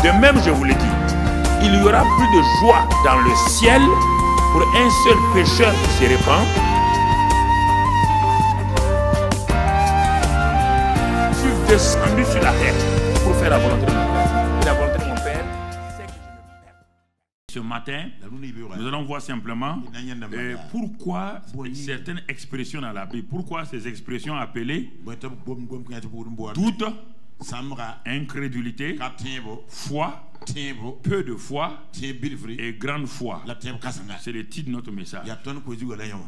De même, je vous le dis, il y aura plus de joie dans le ciel pour un seul pécheur qui se répand. Je suis descendu sur la terre pour faire la volonté de mon Père. Et la volonté de mon Père, c'est que je me perde. Ce matin, nous allons voir simplement pourquoi certaines expressions dans la Bible, pourquoi ces expressions appelées doute, incrédulité, foi, peu de foi et grande foi. C'est le titre de notre message.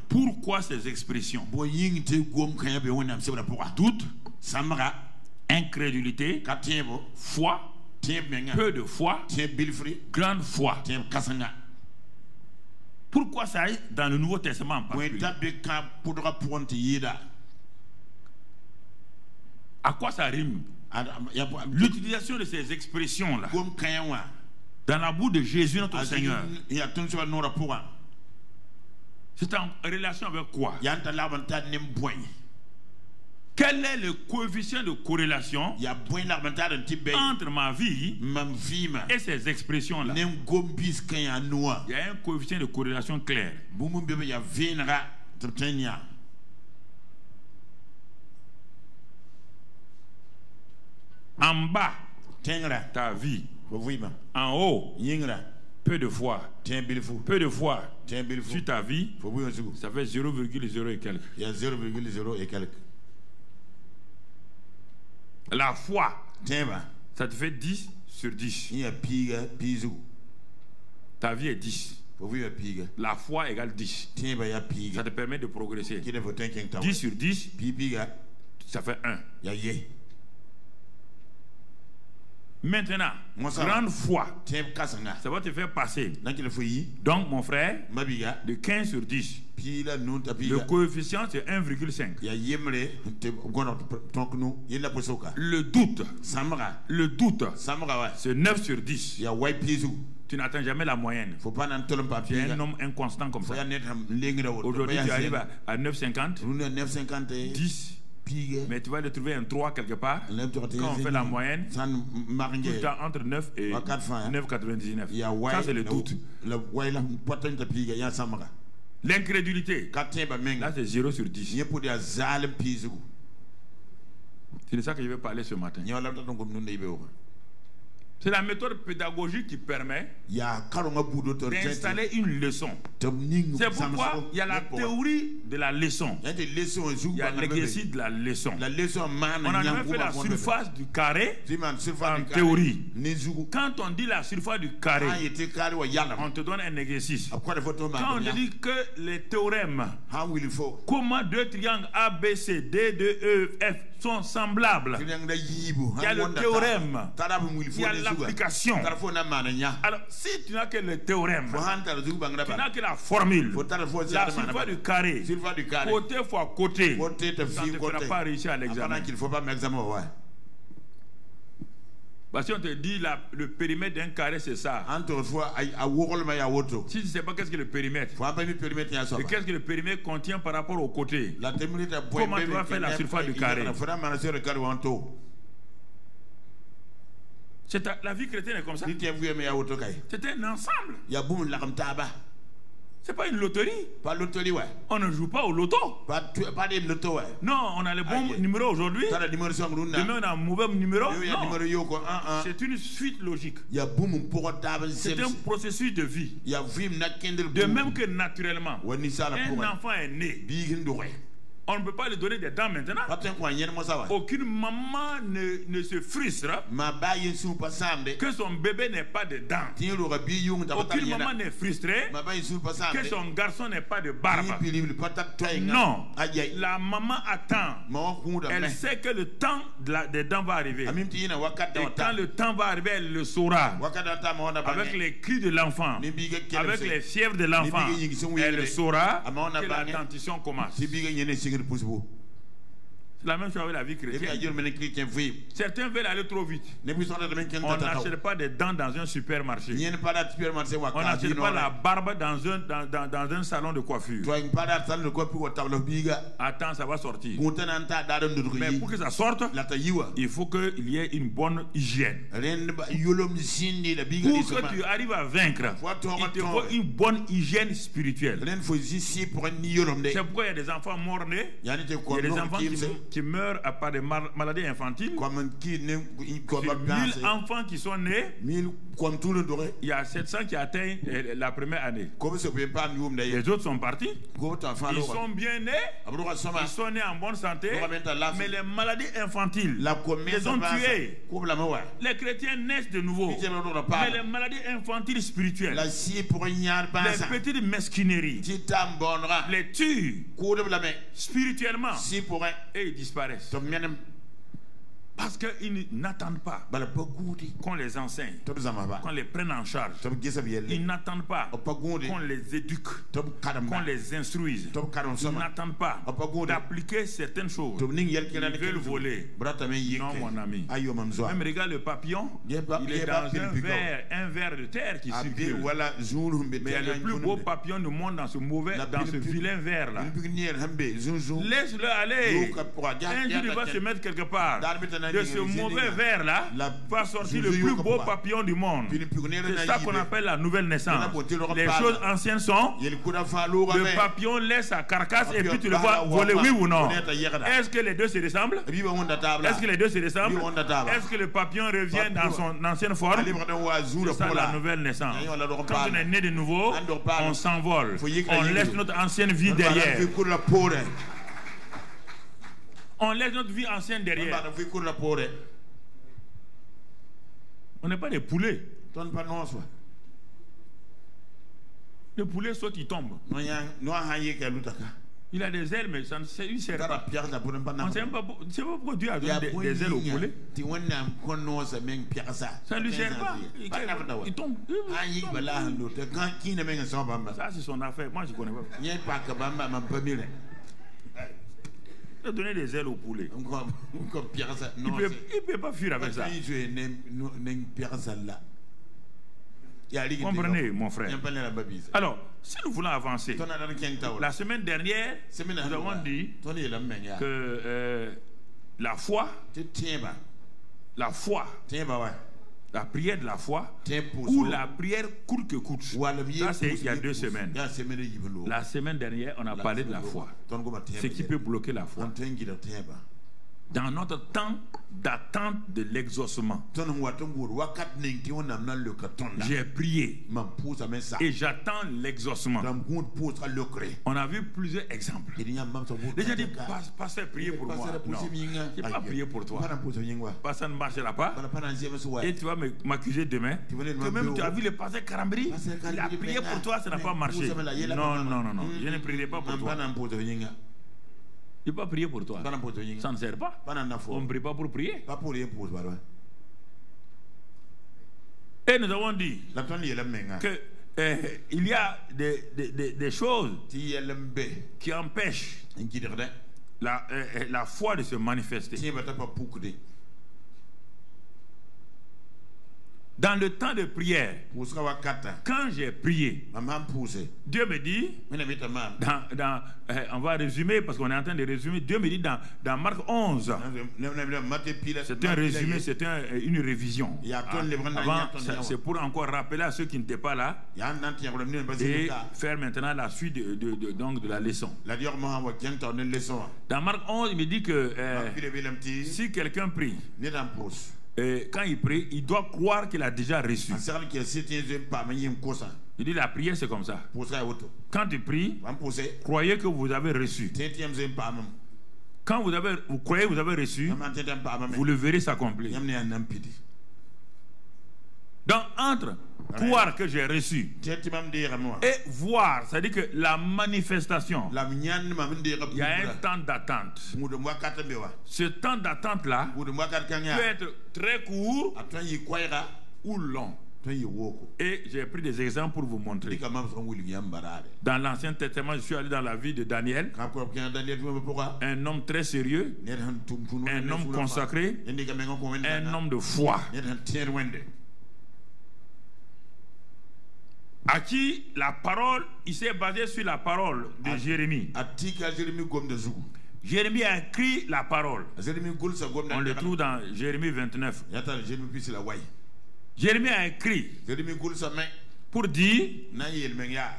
Pourquoi ces expressions? Doute, incrédulité, foi, peu de foi, grande foi. Pourquoi ça est dans le Nouveau Testament en particulier? À quoi ça rime? L'utilisation de ces expressions-là dans la bouche de Jésus notre Seigneur, c'est en relation avec quoi? Quel est le coefficient de corrélation entre ma vie et ces expressions-là? Il y a un coefficient de corrélation clair. En bas, ta vie. En haut, peu de foi. Peu de foi sur ta vie, ça fait 0,0 et quelques. Il y a 0,0 et quelques. La foi, ça te fait 10 sur 10. Ta vie est 10. La foi égale 10. Ça te permet de progresser. 10 sur 10, ça fait 1. Maintenant, grande foi, ça va te faire passer. Donc, mon frère, de 15 sur 10, le coefficient c'est 1,5. Le doute, c'est 9 sur 10. Tu n'atteins jamais la moyenne. Tu es un homme inconstant comme ça. Aujourd'hui, tu arrives à 9,50, 10. Mais tu vas le trouver un 3 quelque part. Quand on fait la moyenne, tout le temps entre 9 et 9,99. Ça, c'est le doute. L'incrédulité, là, c'est 0 sur 10. C'est de ça que je vais parler ce matin. C'est la méthode pédagogique qui permet d'installer une leçon. C'est pourquoi il y a la théorie de la leçon. Il y a l'exercice de la leçon. On a même fait la surface du carré en théorie. Quand on dit la surface du carré, on te donne un exercice. Quand on dit que les théorèmes, comment deux triangles A, B, C, D, D, E, F sont semblables, il y a le théorème, il y a l'application. Alors, si tu n'as que le théorème, tu n'as que la formule, la surface du carré, côté fois côté, ça ne te fera pas réussir à l'examen. Parce qu'on te dit le périmètre d'un carré, c'est ça. Si tu ne sais pas qu'est-ce que le périmètre, et qu'est-ce que le périmètre contient par rapport au côté, comment tu vas faire la surface du carré? La vie chrétienne est comme ça. C'est un ensemble. C'est pas une loterie. On ne joue pas au loto. Non, on a le bon numéro aujourd'hui. Demain, on a un mauvais numéro. Non. C'est une suite logique. C'est un processus de vie. De même que naturellement, un enfant est né. On ne peut pas lui donner des dents maintenant. Aucune maman ne se frustre que son bébé n'ait pas de dents. Aucune maman n'est frustrée que son garçon n'ait pas de barbe. Non. La maman attend. Elle sait que le temps des dents va arriver. Et quand le temps va arriver, elle le saura. Avec les cris de l'enfant, avec les fièvres de l'enfant, elle le saura que la dentition commence. C'est La même chose avec la vie chrétienne. Certains veulent aller trop vite. On n'achète pas des dents dans un supermarché. On n'achète pas la barbe dans un salon de coiffure. Attends, ça va sortir. Mais pour que ça sorte, il faut qu'il y ait une bonne hygiène. Pour que tu arrives à vaincre, il te faut une bonne hygiène spirituelle. C'est pourquoi il y a des enfants morts-nés, il y a des enfants qui meurent à part des maladies infantiles. 1000 enfants qui sont nés, il y a 700 qui atteignent la première année. Les autres sont partis. Ils sont bien nés, ils sont nés en bonne santé, mais les maladies infantiles les ont tués. Les chrétiens naissent de nouveau, mais les maladies infantiles spirituelles, les petites mesquineries, les tuent spirituellement et ils disparaissent. Parce qu'ils n'attendent pas qu'on les enseigne, qu'on les prenne en charge. Ils n'attendent pas qu'on les éduque, qu'on les instruise. Ils n'attendent pas d'appliquer certaines choses. Ils veulent voler. Non, mon ami. Même regarde le papillon, il est dans un ver de terre qui circule. Mais il y a le plus beau papillon du monde dans ce vilain ver là. Laisse-le aller. Un jour il va se mettre quelque part. De ce mauvais verre là va sortir le plus beau papillon du monde. C'est ça qu'on appelle la nouvelle naissance. Les choses anciennes sont, le papillon laisse sa carcasse et puis tu le vois voler, oui ou non? Est-ce que les deux se ressemblent? Est-ce que les deux se ressemblent? Est-ce que le papillon revient dans son ancienne forme? C'est ça la nouvelle naissance. Quand on est né de nouveau, on s'envole. On laisse notre ancienne vie derrière. On laisse notre vie ancienne derrière. On n'est pas des poulets. Le poulet saute, il tombe. Il a des ailes, mais ça ne sert pas. On ne sait pas pourquoi Dieu a donné des ailes au poulet. Ça ne lui sert pas. Il tombe. Ça, c'est son affaire. Moi, je ne connais pas. Il a donné des ailes au poulet. Il ne peut pas fuir avec ça. Comprenez, mon frère. Alors, si nous voulons avancer, la semaine dernière, nous avons dit que la foi, la prière de la foi, ou la prière coûte que coûte. Ça, c'est il y a 2 semaines. La semaine dernière, on a parlé de la foi. Ce qui peut bloquer la foi. Dans notre temps d'attente de l'exaucement, j'ai prié et j'attends l'exaucement. On a vu plusieurs exemples. Les gens disent, pasteur, priez pour moi. Non, je n'ai pas prié pour toi. Ça ne marchera pas. Et tu vas m'accuser demain que même tu as vu le pasteur Karambri, il a prié pour toi, ça n'a pas marché. Non, non, non, non, je ne prierai pas pour toi. Je ne vais pas prier pour toi. Ça ne sert pas. On ne prie pas pour prier. Et nous avons dit que il y a des choses qui empêchent la foi de se manifester. Dans le temps de prière, quand j'ai prié, Dieu me dit, on va résumer parce qu'on est en train de résumer, Dieu me dit dans Marc 11, c'est un résumé, c'est une révision. Avant, c'est pour encore rappeler à ceux qui n'étaient pas là et faire maintenant la suite de la leçon. Dans Marc 11, il me dit que si quelqu'un prie, quand il prie, il doit croire qu'il a déjà reçu. Il dit la prière c'est comme ça. Quand tu pries, croyez que vous avez reçu. Quand vous croyez que vous avez reçu, vous le verrez s'accomplir. Donc entre croire que j'ai reçu et voir, c'est-à-dire que la manifestation, il y a un temps d'attente. Ce temps d'attente là peut être très court ou long. Et j'ai pris des exemples pour vous montrer. Dans l'Ancien Testament, je suis allé dans la vie de Daniel, un homme très sérieux, un homme consacré, un homme de foi, à qui la parole, il s'est basé sur la parole de Jérémie. Jérémie a écrit la parole. On le trouve dans Jérémie 29. Jérémie a écrit pour dire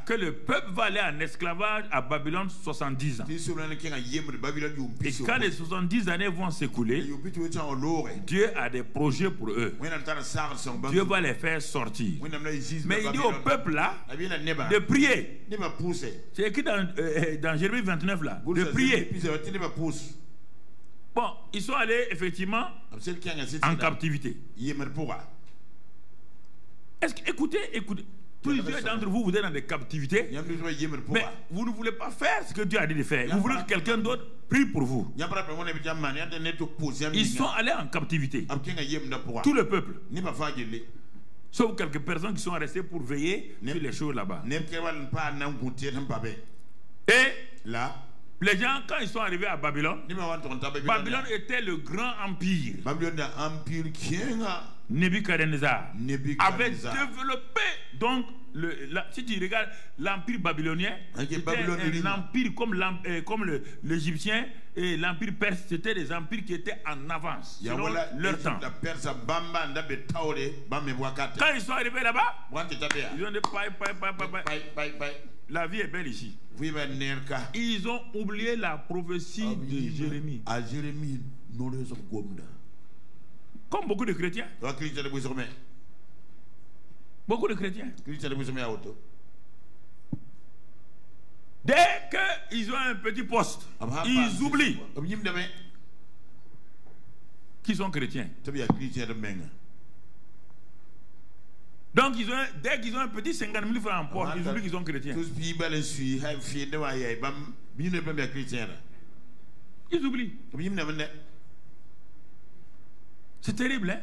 que le peuple va aller en esclavage à Babylone 70 ans. Et quand les 70 années vont s'écouler, Dieu a des projets pour eux. Dieu va les faire sortir. Mais il dit au peuple là de prier. C'est écrit dans Jérémie 29 là, de prier. Bon, ils sont allés effectivement en captivité. Est-ce que, écoutez, plusieurs d'entre vous, vous êtes dans des captivités, mais vous ne voulez pas faire ce que Dieu a dit de faire. Vous voulez que quelqu'un d'autre prie pour vous. Ils sont allés en captivité. Tout le peuple. Sauf quelques personnes qui sont restées pour veiller sur les choses là-bas. Et là, les gens, quand ils sont arrivés à Babylone, Babylone était le grand empire. Nebuchadnezzar avait développé, donc, si tu regardes l'empire babylonien, c'était un empire comme l'Égyptien et l'empire perse, c'était des empires qui étaient en avance selon leur temps. Quand ils sont arrivés là-bas, ils ont dit la vie est belle ici. Ils ont oublié la prophétie de Jérémie. Comme beaucoup de chrétiens. Beaucoup de chrétiens. Dès qu'ils ont un petit poste, ils oublient qu'ils sont chrétiens. Donc, dès qu'ils ont un petit 50 000 francs en poche, ils oublient qu'ils sont chrétiens. Ils oublient. C'est terrible, hein?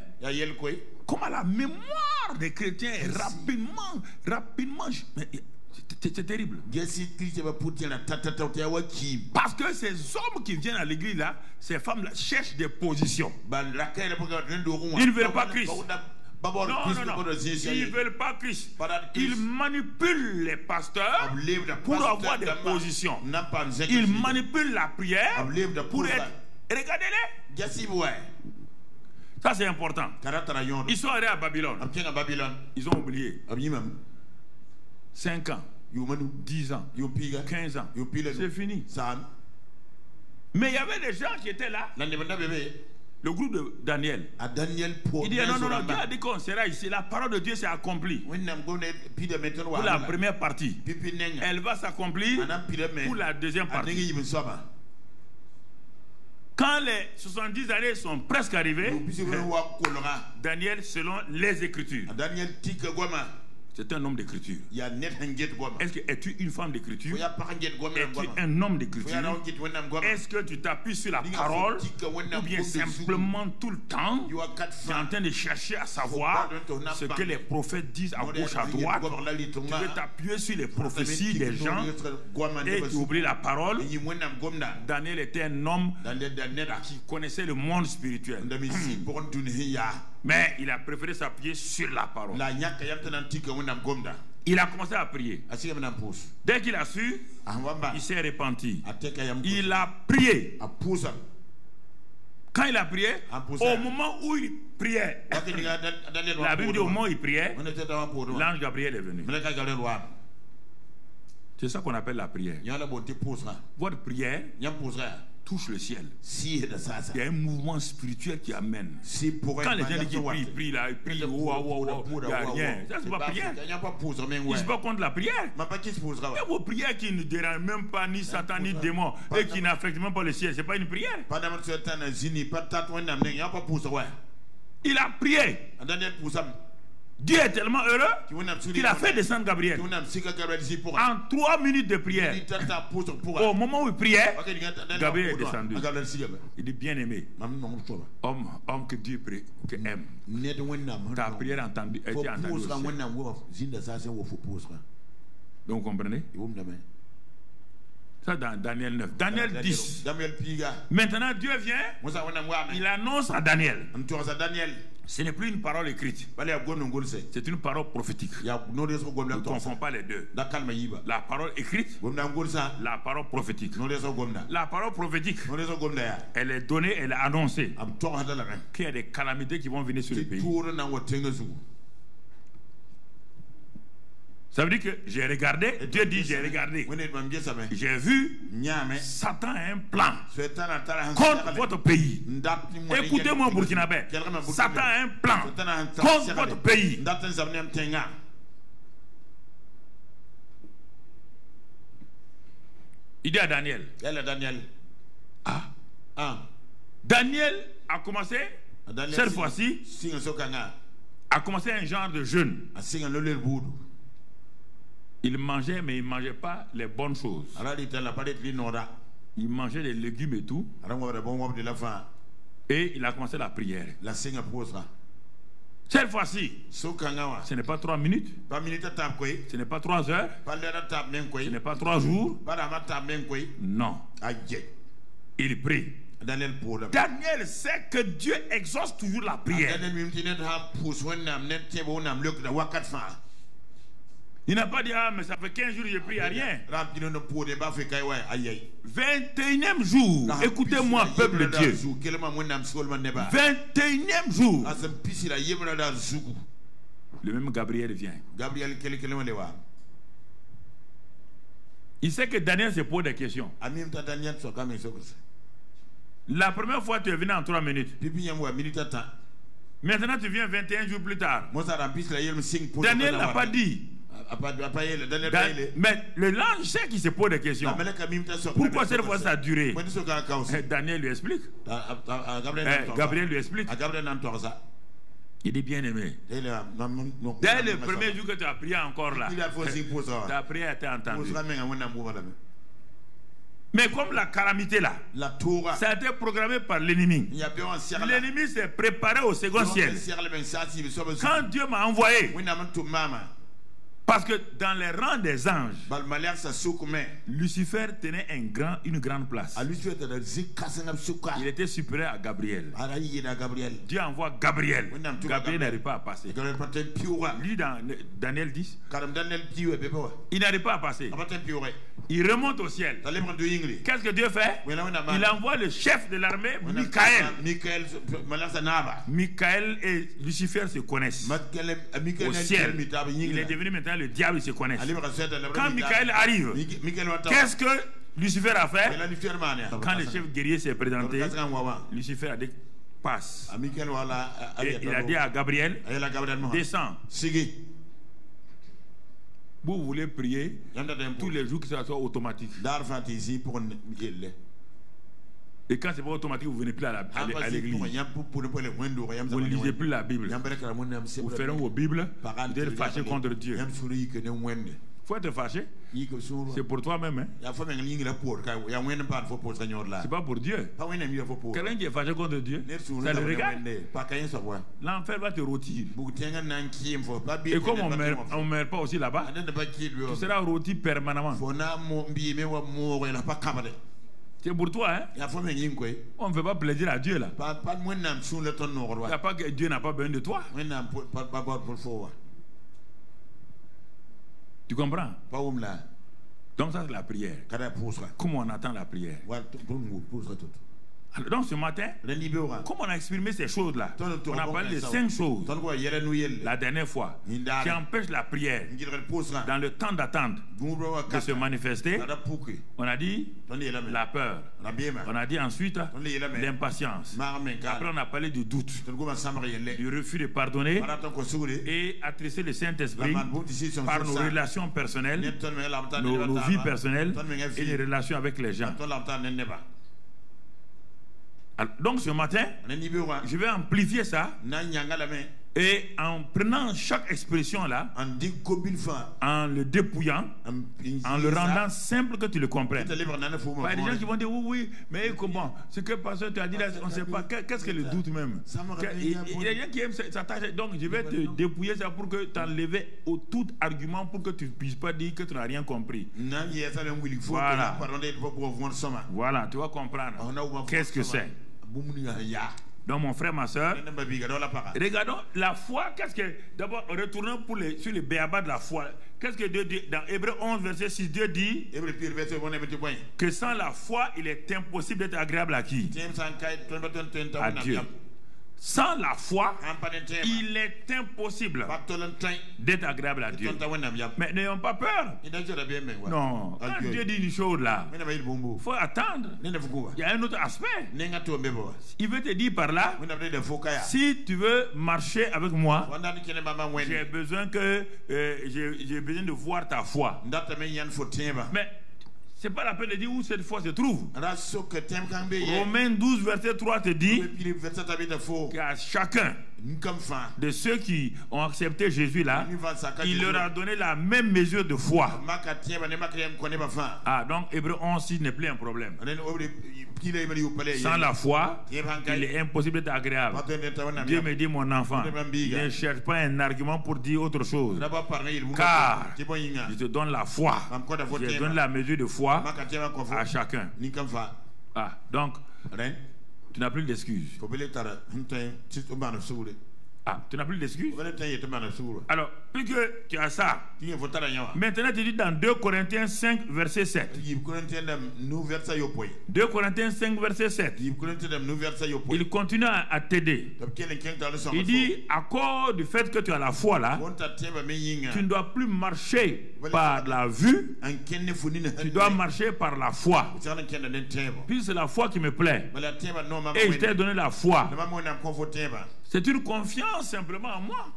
Comment la mémoire des chrétiens est rapidement. C'est terrible. Parce que ces hommes qui viennent à l'église là, ces femmes là, cherchent des positions. Ils ne veulent pas Christ. Non. Ils ne veulent pas Christ. Ils manipulent les pasteurs pour avoir des positions. Ils manipulent la prière pour être. Regardez-les. Ça c'est important. Ils sont allés à Babylone. Ils ont oublié. 5 ans, 10 ans, 15 ans. C'est fini. Mais il y avait des gens qui étaient là. Le groupe de Daniel. Il dit non, Dieu a dit qu'on sera ici. La parole de Dieu s'est accomplie. Pour la première partie. Elle va s'accomplir pour la deuxième partie. Quand les 70 années sont presque arrivées, Daniel, selon les Écritures, c'est un homme d'écriture. Es-tu une femme d'écriture? Es-tu un homme d'écriture? Est-ce que tu t'appuies sur la parole ou bien simplement tout le temps tu es en train de chercher à savoir ce que les prophètes disent à gauche, à droite? Tu veux t'appuyer sur les prophéties des gens et tu oublies la parole. Daniel était un homme qui connaissait le monde spirituel. Mais il a préféré s'appuyer sur la parole. Il a commencé à prier. Dès qu'il a su, il s'est repenti. Il a prié. Quand il a prié, au moment où il priait, la Bible dit au moment où il priait, l'ange Gabriel est venu. C'est ça qu'on appelle la prière. Votre prière touche le ciel. Il y a un mouvement spirituel qui amène. Quand les gens disent qu'ils prient là, ils prient, il n'y a rien. Ça, c'est pas prière. Ils ne sont pas contre la prière. Mais vos prières qui ne dérangent même pas ni Satan ni démon et qui n'affectent même pas le ciel, ce n'est pas une prière. Il a prié. Dieu est tellement heureux qu'il a fait descendre Gabriel. En 3 minutes de prière, au moment où il priait, Gabriel est descendu. Il dit, bien aimé, homme que Dieu aime, ta prière a été entendue aussi. Donc vous comprenez? Ça dans Daniel 9. Daniel 10. Maintenant Dieu vient, il annonce à Daniel. Ce n'est plus une parole écrite. C'est une parole prophétique. Ne confond pas les deux. La parole écrite, la parole prophétique. La parole prophétique, elle est donnée, elle est annoncée qu'il y a des calamités qui vont venir sur le pays. Ça veut dire que j'ai regardé, Dieu dit j'ai regardé. J'ai vu, Satan a un plan contre votre pays. Écoutez-moi, Burkinabé. Satan a un plan contre votre pays. Il dit à Daniel. Daniel a commencé, cette fois-ci, a commencé un genre de jeûne. Il mangeait, mais il ne mangeait pas les bonnes choses. Il mangeait des légumes et tout. Et il a commencé la prière. Cette fois-ci, ce n'est pas 3 minutes. Ce n'est pas 3 heures. Ce n'est pas 3 jours. Non. Il prie. Daniel sait que Dieu exauce toujours la prière. Il n'a pas dit, ah, mais ça fait 15 jours que je prie à rien. 21e jour, écoutez-moi, peuple de Dieu. 21e jour, le même Gabriel vient. Il sait que Daniel se pose des questions. La première fois, tu es venu en 3 minutes. Maintenant, tu viens 21 jours plus tard. Daniel n'a pas dit. Mais le l'ange sait qu'il se pose des questions. Pourquoi cette fois ça a duré? Daniel lui explique. Gabriel lui explique. Il dit, bien aimé, dès le premier jour que tu as prié encore là, ta prière a été entendue. Mais comme la calamité là, ça a été programmé par l'ennemi. L'ennemi s'est préparé au second ciel. Quand Dieu m'a envoyé, parce que dans les rangs des anges, Lucifer tenait une grande place. Il était supérieur à Gabriel. Dieu envoie Gabriel. Gabriel n'arrive pas à passer. Lui, dans Daniel 10, il n'arrive pas à passer. Il remonte au ciel. Qu'est-ce que Dieu fait? Il envoie le chef de l'armée, Michael. Michael et Lucifer se connaissent au ciel. Il est devenu maintenant le diable, ils se connaissent. Quand Michael arrive, qu'est-ce que Lucifer a fait? Quand le chef guerrier s'est présenté, Lucifer a dit passe. Et il a dit à Gabriel, descends. Vous voulez prier tous les jours que ça soit automatique. Et quand c'est pas automatique, vous ne venez plus à l'église. Vous ne lisez plus la Bible. Vous ferez vos Bibles. Vous êtes fâché contre Dieu. Il faut être fâché. C'est pour toi-même. Hein? C'est pas pour Dieu. Quelqu'un qui est fâché contre Dieu, ça le regarde. L'enfer va te rôtir. Et comme on ne meurt pas aussi là-bas, tu seras rôti permanemment. C'est pour toi, hein? On ne fait pas plaisir à Dieu là. Il n'y a pas que Dieu n'a pas besoin de toi. Tu comprends? Donc ça c'est la prière. Comment on attend la prière? Alors, donc ce matin, comme on a exprimé ces choses-là, on a parlé de 5 choses la dernière fois qui empêchent la prière dans le temps d'attente de se manifester. On a dit la peur. On a dit ensuite l'impatience. Après on a parlé du doute, du refus de pardonner et attrisser le Saint-Esprit par nos relations personnelles, nos vies personnelles et les relations avec les gens. Donc ce matin, je vais amplifier ça Et en prenant chaque expression là, en le dépouillant, en le rendant simple que tu le comprennes. Il y a des gens qui vont dire oui, mais comment? Ce que le pasteur tu as dit là, on ne sait pas. Qu'est-ce que le doute même? Il y a des gens qui aiment sa tâche. Donc je vais te dépouiller ça pour que tu enlèves tout argument pour que tu ne puisses pas dire que tu n'as rien compris. Voilà. Voilà, tu vas comprendre. Qu'est-ce que c'est? Donc mon frère, ma soeur, regardons la foi. Qu'est-ce que, d'abord retournons sur les béabas de la foi. Qu'est-ce que Dieu dit dans Hébreux 11 verset 6? Dieu dit que sans la foi il est impossible d'être agréable à qui? À Dieu. Sans la foi, il est impossible d'être agréable à Dieu. Mais n'ayons pas peur. Non, quand Dieu dit une chose là, il faut attendre. Il y a un autre aspect. Il veut te dire par là, si tu veux marcher avec moi, j'ai besoin de voir ta foi. Mais c'est pas la peine de dire où cette foi se trouve. Romains 12 verset 3 te dit qu'à chacun de ceux qui ont accepté Jésus là, il leur a donné la même mesure de foi. Ah, donc Hébreux 11 n'est plus un problème. Sans la foi, il est impossible d'être agréable. Dieu me dit, mon enfant, ne cherche pas un argument pour dire autre chose. Car je te donne la foi. Je te donne la mesure de foi à chacun. Ah, donc, tu n'as plus d'excuses. Ah, tu n'as plus d'excuses. Alors, puisque tu as ça, maintenant tu dis dans 2 Corinthiens 5 verset 7. 2 Corinthiens 5 verset 7. Il continue à t'aider. Il dit, à cause du fait que tu as la foi là, tu ne dois plus marcher par la vue, tu dois marcher par la foi. Puis c'est la foi qui me plaît. Et je t'ai donné la foi. C'est une confiance simplement en moi.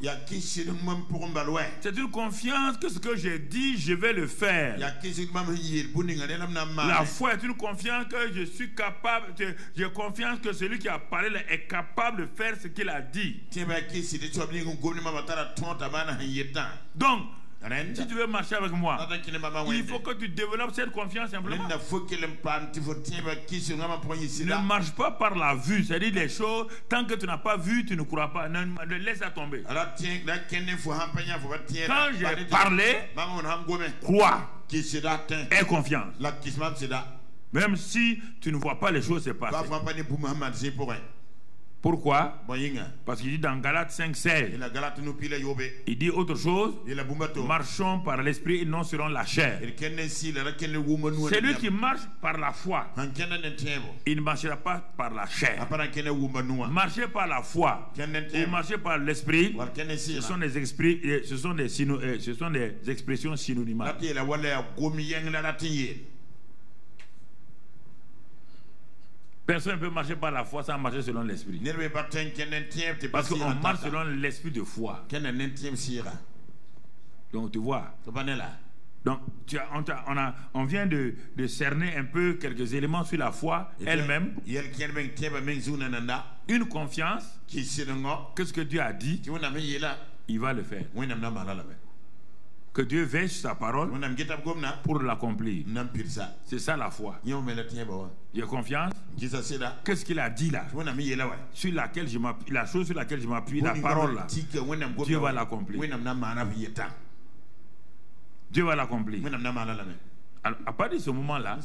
C'est une confiance que ce que j'ai dit, je vais le faire. La foi est une confiance que je suis capable, j'ai confiance que celui qui a parlé là est capable de faire ce qu'il a dit. Donc, si tu veux marcher avec moi, il faut que tu développes cette confiance simplement. Ne marche pas par la vue, c'est-à-dire les choses, tant que tu n'as pas vu, tu ne crois pas. Ne laisse ça tomber. Quand j'ai parlé, crois, aie confiance. Même si tu ne vois pas les choses se passer. Pourquoi? Parce qu'il dit dans Galates 5:16, il dit autre chose, marchons par l'esprit et non selon la chair. Celui qui marche par la foi, il ne marchera pas par la chair. Marcher par la foi ou marcher par l'esprit, ce sont des expressions synonymes. Personne ne peut marcher par la foi sans marcher selon l'esprit. Parce qu'on marche selon l'esprit de foi. Donc tu vois. Donc on vient de cerner un peu quelques éléments sur la foi elle-même. Une confiance que ce que Dieu a dit, il va le faire. Que Dieu veille sur sa parole pour l'accomplir. C'est ça la foi. J'ai confiance. Qu'est-ce qu'il a dit là? Sur laquelle je m'appuie, la chose sur laquelle je m'appuie, la parole là. Dieu va l'accomplir. Dieu va l'accomplir. Alors, à partir de ce moment-là,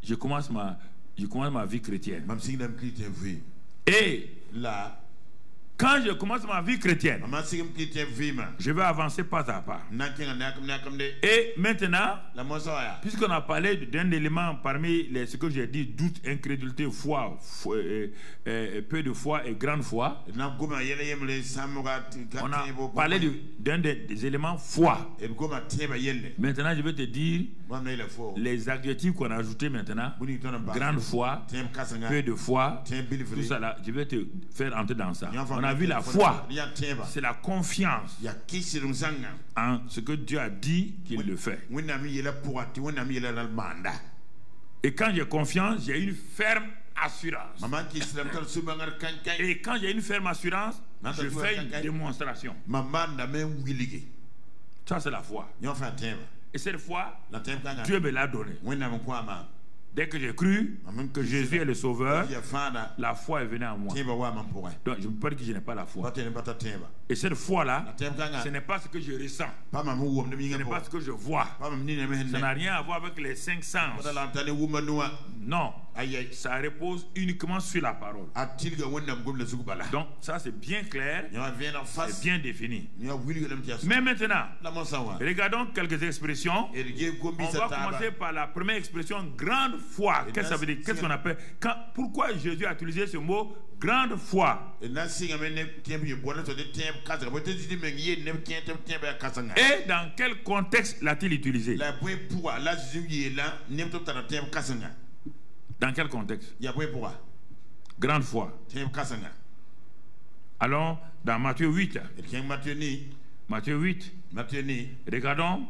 je commence ma vie chrétienne. Et là, quand je commence ma vie chrétienne, je vais avancer pas à pas. Et maintenant, puisqu'on a parlé d'un élément parmi ce que j'ai dit, doute, incrédulité, foi, peu de foi et grande foi, on a parlé d'un des éléments foi. Maintenant, je vais te dire les adjectifs qu'on a ajoutés maintenant. Grande foi, peu de foi, tout ça là, je vais te faire entrer dans ça. On a vu la foi, c'est la confiance en ce que Dieu a dit qu'il le fait. Et quand j'ai confiance, j'ai une ferme assurance. Et quand j'ai une ferme assurance, je fais une démonstration. Ça, c'est la foi. Et cette foi, Dieu me l'a donnée. Dès que j'ai cru que Jésus est le Sauveur, la foi est venue à moi. Donc je ne peux pas dire que je n'ai pas la foi. Et cette foi-là, ce n'est pas ce que je ressens. Ce n'est pas ce que je vois. Ça n'a rien à voir avec les 5 sens. Non. Ça repose uniquement sur la parole. Donc ça c'est bien clair, c'est bien défini. Mais maintenant, regardons quelques expressions. On va commencer par la première expression, grande foi. Qu'est-ce que ça veut dire? Qu'est-ce qu'on appelle? Pourquoi Jésus a utilisé ce mot grande foi? Et dans quel contexte l'a-t-il utilisé? Dans quel contexte? Grande foi. Allons dans Matthieu 8. Matthieu 8. Regardons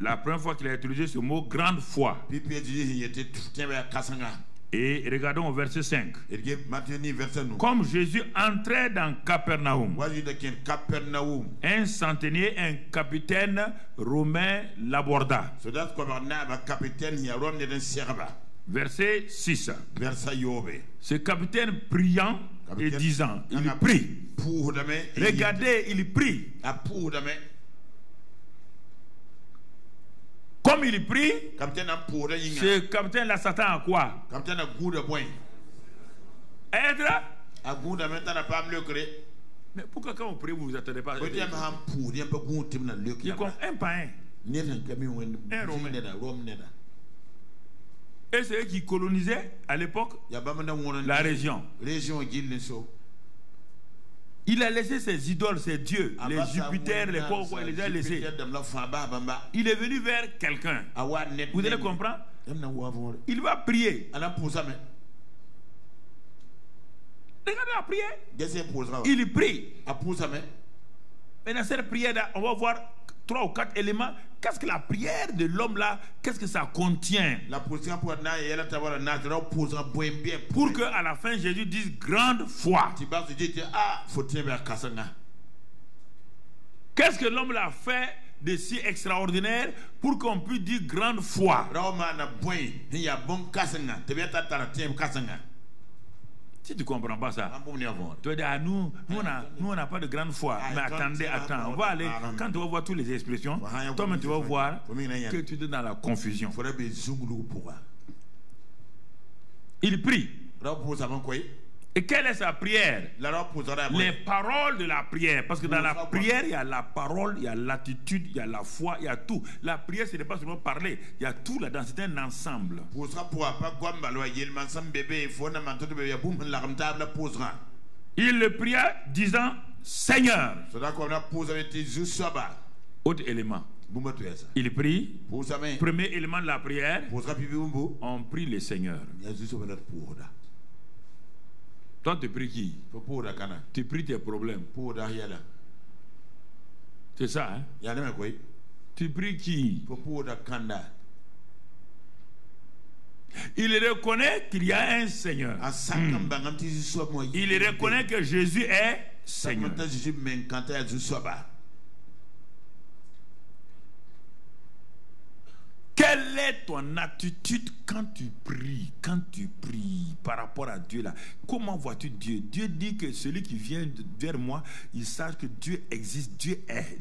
la première fois qu'il a utilisé ce mot grande foi. Et regardons au verset 5. Comme Jésus entrait dans Capernaum, un centenier, un capitaine romain l'aborda. Verset 6. Ce capitaine priant et disant, il prie. Regardez, il prie. Comme il prie, ce capitaine là s'attend à quoi? Être. Mais pourquoi quand on prie, vous vous attendez pas? Il comme un païen, un Romain. Et c'est eux qui colonisaient à l'époque la région. Il a laissé ses idoles, ses dieux, les Jupiter, les pauvres, il les a laissés. Il est venu vers quelqu'un. Vous allez comprendre? Il va prier. Regardez la prière. Il prie. Mais dans cette prière, on va voir 3 ou 4 éléments. Qu'est-ce que la prière de l'homme là, qu'est-ce que ça contient? Pour qu'à la fin Jésus dise grande foi. Qu'est-ce que l'homme l'a fait de si extraordinaire pour qu'on puisse dire grande foi? Si tu ne comprends pas ça, tu vas dire, ah, nous on n'a pas de grande foi. Mais attendez, on va aller, quand tu vas voir toutes les expressions, toi-même tu vas voir que tu es dans la confusion. Il prie. Et quelle est sa prière? Les paroles de la prière. Parce que dans la prière, il y a la parole, il y a l'attitude, il y a la foi, il y a tout. La prière, ce n'est pas seulement parler. Il y a tout là-dedans. C'est un ensemble. Il le pria disant Seigneur. Autre élément. Il prie. Premier élément de la prière. On prie le Seigneur. Toi, tu pries qui? Tu pries tes problèmes. C'est ça, hein? Tu pries qui? Il reconnaît qu'il y a un Seigneur. Il reconnaît que Jésus est Seigneur. Quelle est ton attitude quand tu pries par rapport à Dieu là? Comment vois-tu Dieu? Dieu dit que celui qui vient vers moi, il sache que Dieu existe, Dieu est.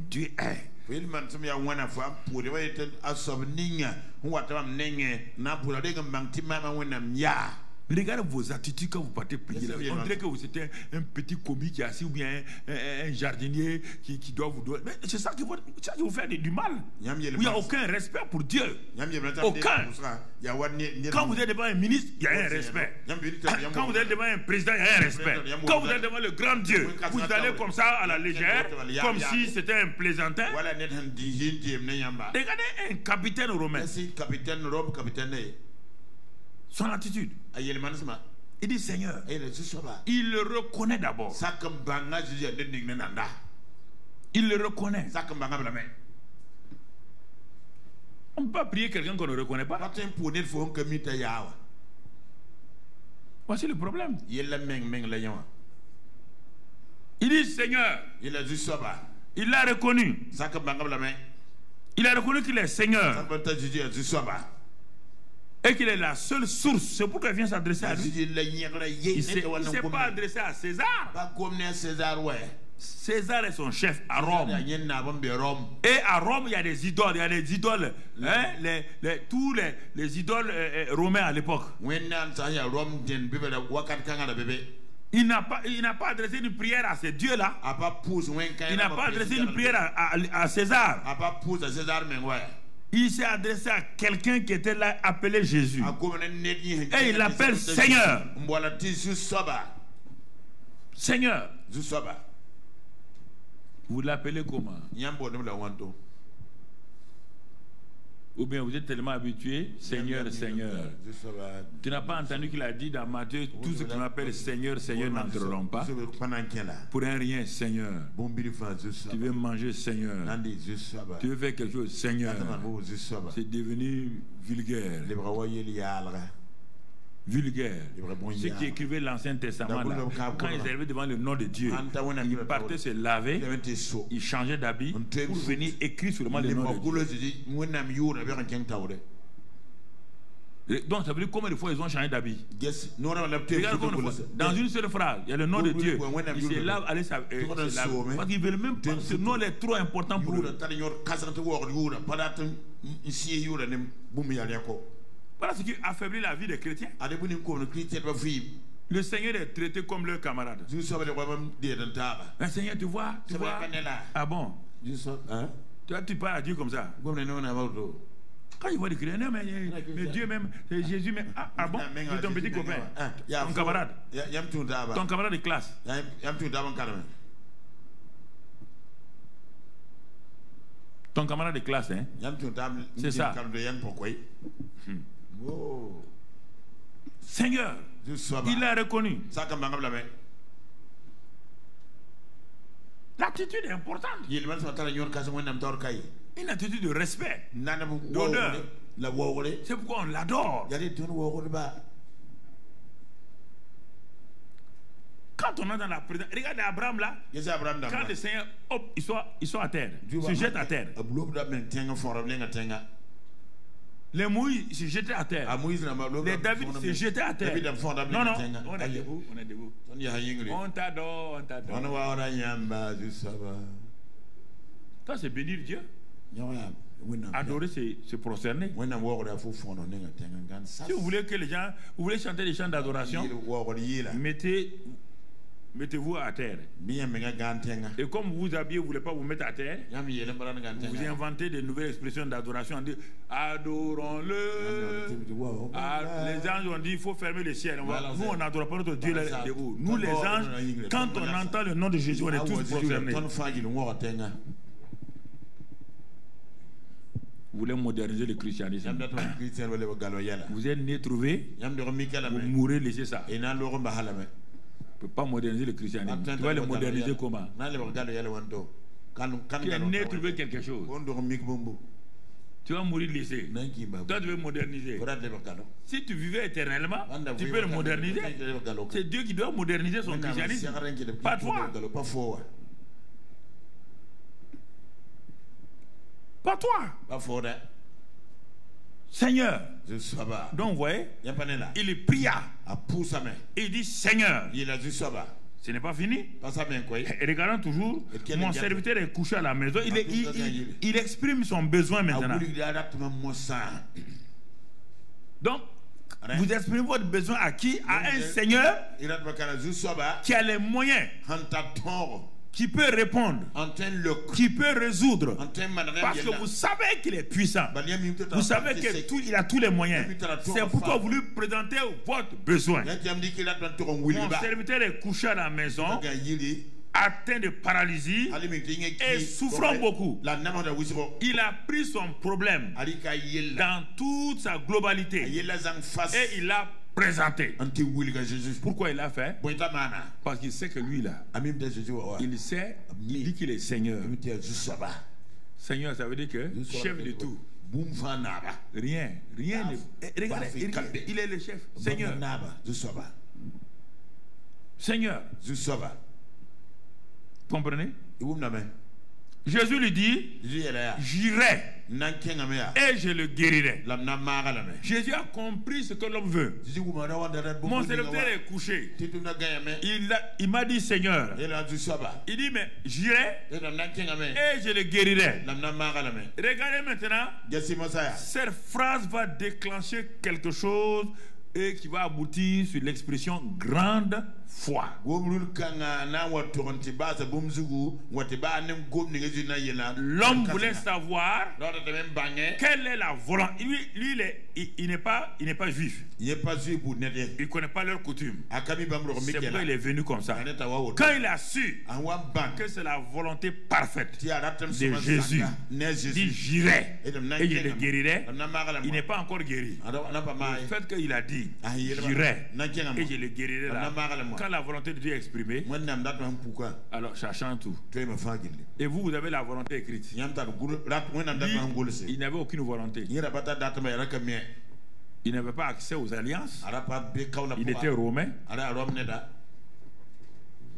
Regardez vos attitudes quand vous partez prier. On dirait que vous êtes un petit commis qui est assis ou bien un jardinier qui doit vous donner. Mais c'est ça qui vous fait du mal. Il n'y a aucun respect pour Dieu. Aucun. Quand vous êtes devant un ministre, il y a un respect. Quand vous êtes devant un président, il y a un respect. Quand vous êtes devant le grand Dieu, vous allez comme ça à la légère, comme si c'était un plaisantin. Regardez un capitaine romain. Son attitude. Il dit Seigneur. Il le reconnaît d'abord. Il le reconnaît. On ne peut pas prier quelqu'un qu'on ne reconnaît pas. Voici le problème. Il dit Seigneur. Il l'a reconnu. Il a reconnu qu'il est Seigneur. Et qu'il est la seule source. C'est pourquoi il vient s'adresser à lui. Il ne s'est pas adressé à César. César est son chef à Rome. Et à Rome, il y a des idoles. Il y a des idoles. Hein, tous les idoles romains à l'époque. Il n'a pas adressé une prière à ces dieux-là. Il n'a pas adressé une prière à César. Il s'est adressé à quelqu'un qui était là appelé Jésus. Et il l'appelle Seigneur. Seigneur. Vous l'appelez comment? Ou bien vous êtes tellement habitué, Seigneur, Seigneur. Tu n'as pas entendu qu'il a dit dans Matthieu, tout ce qu'on appelle Seigneur, Seigneur n'entreront pas. Pour un rien, Seigneur. Tu veux manger, Seigneur. Tu veux faire quelque chose, Seigneur. C'est devenu vulgaire. Vulgaire. Ceux qui écrivaient l'Ancien Testament, là, quand ils arrivaient devant le nom de Dieu, ils partaient se laver, ils changeaient d'habit pour venir écrire seulement le nom de Dieu. Donc ça veut dire combien de fois ils ont changé d'habit? Dans une seule phrase, il y a le nom de Dieu. Ils se lavent, allez se laver. Parce qu'ils veulent même pas, ce nom est trop important pour eux. Voilà ce qui affaiblit la vie des chrétiens. Le Seigneur est traité comme leur camarade. Mais Seigneur, tu vois. Ah bon? Tu parles à Dieu comme ça. Quand il voit des chrétiens, mais Dieu même, c'est Jésus même. Ah bon? C'est ton petit copain. Ton camarade. Ton camarade de classe. Ton camarade de classe, hein? C'est ça. Oh. Seigneur, il l'a reconnu. L'attitude est importante. Une attitude de respect, d'honneur. C'est pourquoi on l'adore. Quand on est dans la présence, regardez Abraham là, quand le Seigneur, hop, ils sont à terre, se jettent à terre. Les Moïse se jetaient à terre. Les David se jetaient à terre. Non, non, on est debout, on est debout. On t'adore, on t'adore. Ça, c'est bénir Dieu. Adorer, c'est se prosterner. Si vous voulez que les gens, vous voulez chanter des chants d'adoration, mettez-vous à terre. Et comme vous vous habillez, vous ne voulez pas vous mettre à terre, vous inventez de nouvelles expressions d'adoration. On dit adorons-le. Les anges ont dit il faut fermer le ciel. Nous, on n'adore pas notre Dieu là debout. Nous, les anges, quand on entend le nom de Jésus, on est tous prosternés. Vous voulez moderniser le christianisme. Vous êtes né trouvé, vous mourrez, laissez ça. Tu ne peux pas moderniser le christianisme. Tu vas le moderniser comment? Tu es né trouver quelque chose. Tu vas mourir laissé. Toi, tu veux moderniser. Si tu vivais éternellement, tu peux le moderniser. C'est Dieu qui doit moderniser son christianisme. Pas toi. Pas toi. Seigneur. Donc, vous voyez, il pria. Il dit Seigneur. Ce n'est pas fini. Et regardons toujours, mon serviteur est couché à la maison. Il exprime son besoin maintenant. Donc, vous exprimez votre besoin à qui? À un Seigneur qui a les moyens, qui peut répondre, qui peut résoudre, parce que vous savez qu'il est puissant. Vous savez qu'il a tous les moyens. C'est pourquoi vous lui présentez votre besoin. Mon serviteur est couché à la maison, atteint de paralysie et souffrant beaucoup. Il a pris son problème dans toute sa globalité et il l'a présenté. Pourquoi il l'a fait? Parce qu'il sait que lui là, il sait, il dit qu'il est Seigneur. Seigneur, ça veut dire que chef de tout. Rien. Regardez, il est le chef. Seigneur. Seigneur. Comprenez? Jésus lui dit, j'irai et je le guérirai. Jésus a compris ce que l'homme veut. Mon serviteur est couché. Il m'a dit, Seigneur. Il dit, mais j'irai et je le guérirai. Regardez maintenant, cette phrase va déclencher quelque chose et qui va aboutir sur l'expression grande foi. L'homme voulait savoir quelle est la volonté. Lui il n'est pas juif. Il ne connaît pas leurs coutumes. C'est pourquoi il est venu comme ça. Quand il a su que c'est la volonté parfaite de Jésus, il dit j'irai et je le guérirai. Il n'est pas encore guéri. Le fait qu'il a dit j'irai et je le guérirai là, quand la volonté de Dieu est exprimée, alors ça change tout. Et vous avez la volonté écrite. Il n'avait aucune volonté. Il n'avait pas accès aux alliances. Il était romain.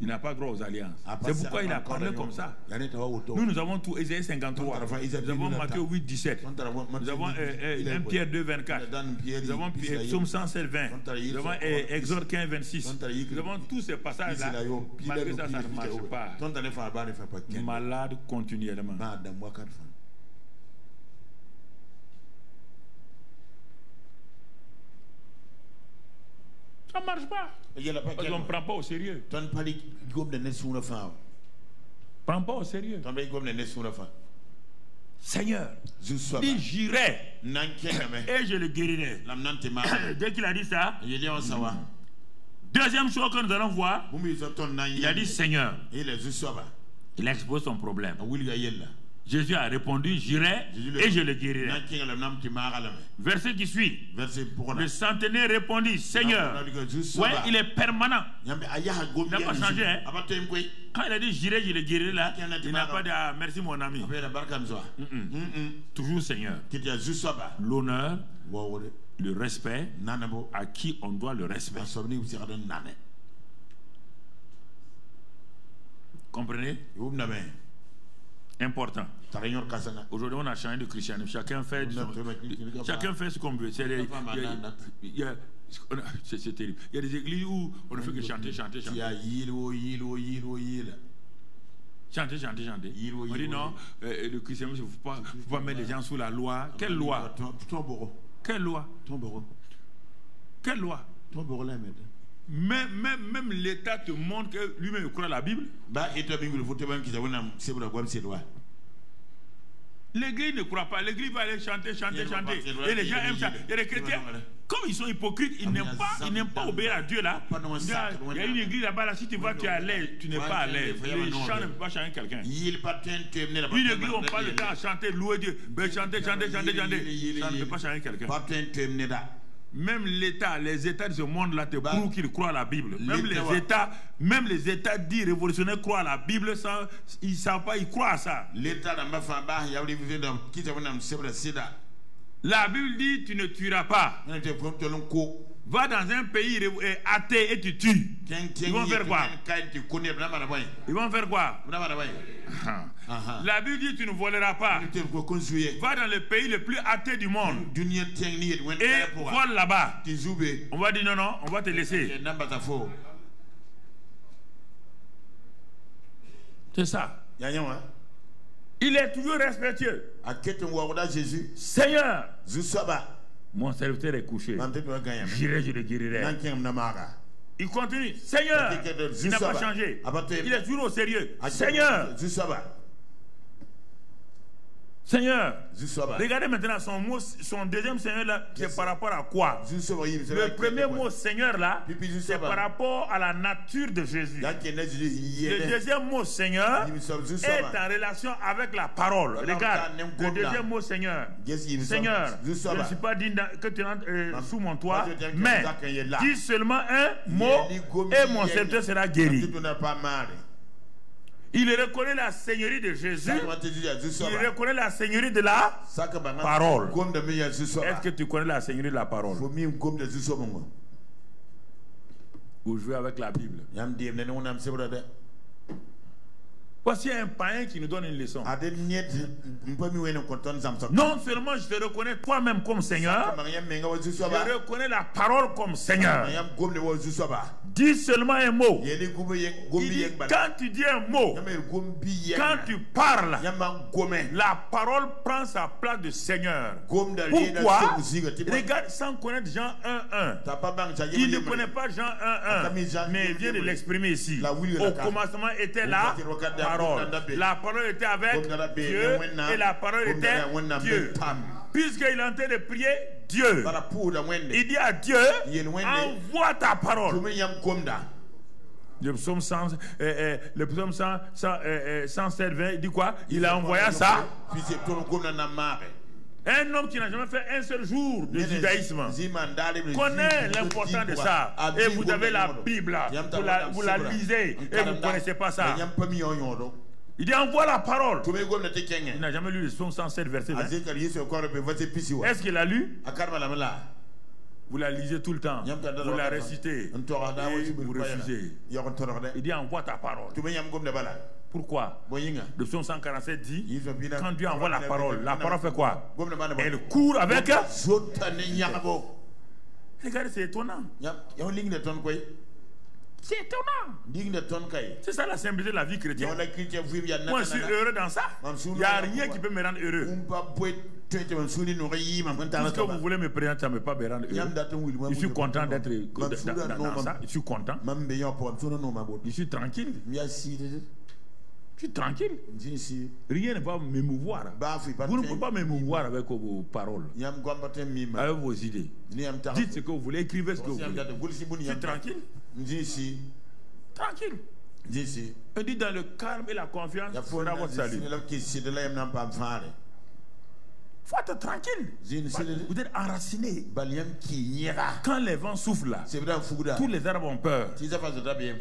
Il n'a pas droit aux alliances. C'est pourquoi il a parlé comme ça. Nous avons tout. Ésaïe 53. Nous avons Matthieu 8, 17. Nous avons 1 Pierre 2, 24. Nous avons Psaume 107, 20. Nous avons Exode 15, 26. Nous avons tous ces passages-là. Malgré ça, ça ne marche pas. Malade continuellement. Ça ne marche pas. Parce qu'on ne prend pas au sérieux. Prends pas au sérieux. Seigneur, dis j'irai et je le guérirai. Dès qu'il a dit ça, deuxième chose que nous allons voir, il a dit Seigneur. Il expose son problème. Jésus a répondu, j'irai et je le guérirai. Verset qui suit. Le centenaire répondit, Seigneur, ouais, il est permanent. Il n'a pas changé. Hein? Quand il a dit j'irai, je le guérirai là, il n'a pas dit merci mon ami. Toujours Seigneur. L'honneur, le respect, à qui on doit le respect. Comprenez? Important. Aujourd'hui, on a changé de christianisme. Chacun fait ce qu'on veut. C'est terrible. Il y a des églises où on ne fait que chanter. Chanter. On dit non, le christianisme, il ne faut pas mettre les gens sous la loi. Quelle loi? Même l'État te montre que lui-même croit à la Bible. L'église ne croit pas. L'église va aller chanter. Et les gens aiment ça. Et les chrétiens, comme ils sont hypocrites, ils n'aiment pas obéir à Dieu là. Il y a une église là-bas, là, si tu vois, tu es à l'aise, tu n'es pas à l'aise. Les chants ne peuvent pas changer quelqu'un. Une église, on parle de temps à chanter, louer Dieu. Chanter. Ça ne peut pas changer quelqu'un. Même l'État, les États de ce monde-là te prouvent qu'ils croient à la Bible. Même les États dits révolutionnaires croient à la Bible, ils ne savent pas, ils croient à ça. La Bible dit tu ne tueras pas. Va dans un pays athée et tu tues. Ils vont faire quoi? La Bible dit tu ne voleras pas. Va dans le pays le plus athée du monde et vole là-bas. On va dire non, on va te laisser. C'est ça. Il est toujours respectueux. Seigneur, mon serviteur est couché. J'irai, je le guérirai. Il continue. Seigneur, il n'a pas changé. Il est toujours au sérieux. Seigneur. Seigneur, regardez maintenant son deuxième Seigneur là, c'est par rapport à quoi? Le premier mot Seigneur là, c'est par rapport à la nature de Jésus. Le deuxième mot Seigneur est en relation avec la parole. Regarde, le deuxième mot Seigneur. Seigneur, je ne suis pas digne que tu entres sous mon toit, mais dis seulement un mot et mon serviteur sera guéri. Il reconnaît la seigneurie de Jésus. Il reconnaît la seigneurie de la parole. Est-ce que tu connais la seigneurie de la parole? Vous jouez avec la Bible. Voici un païen qui nous donne une leçon. Non seulement je te reconnais toi-même comme Seigneur, je reconnais la parole comme Seigneur. Dis seulement un mot. Il dit, quand tu dis un mot, quand tu parles, la parole prend sa place de Seigneur. Pourquoi? Regarde, sans connaître Jean 1.1. Il ne connaît pas Jean 1.1, mais il vient de l'exprimer ici. Au commencement était la parole. La parole était avec Dieu et la parole était Dieu. Puisqu'il est en train de prier Dieu, il dit à Dieu, envoie ta parole. Le psaume 107, il dit quoi? Il a envoyé ça. Un homme qui n'a jamais fait un seul jour de judaïsme connaît l'importance de ça. Et vous avez la Bible, vous la lisez et vous ne connaissez pas ça. Il dit envoie la parole. Il n'a jamais lu le psaume 107 verset 20. Est-ce qu'il a lu? Vous la lisez tout le temps. Vous la récitez. Et vous refusez. Il dit envoie ta parole. Pourquoi? Le psaume 147 dit quand Dieu envoie la parole fait quoi? Elle court avec. Regardez, c'est étonnant. C'est étonnant. C'est ça la simplicité de la vie chrétienne. Moi je suis heureux dans ça. Il n'y a rien qui peut me rendre heureux. Tout ce que vous voulez me présenter, ça ne peut pas me rendre heureux. Je suis content d'être dans ça. Je suis content. Je suis tranquille. Je suis tranquille. Rien ne va m'émouvoir. Vous ne pouvez pas m'émouvoir avec vos paroles, avec vos idées. Dites ce que vous voulez, écrivez ce que vous voulez. Je suis tranquille. Tranquille. On dit dans le calme et la confiance sera votre salut. Il faut être tranquille. Vous êtes enraciné. Quand les vents soufflent là, tous les arbres ont peur. Il y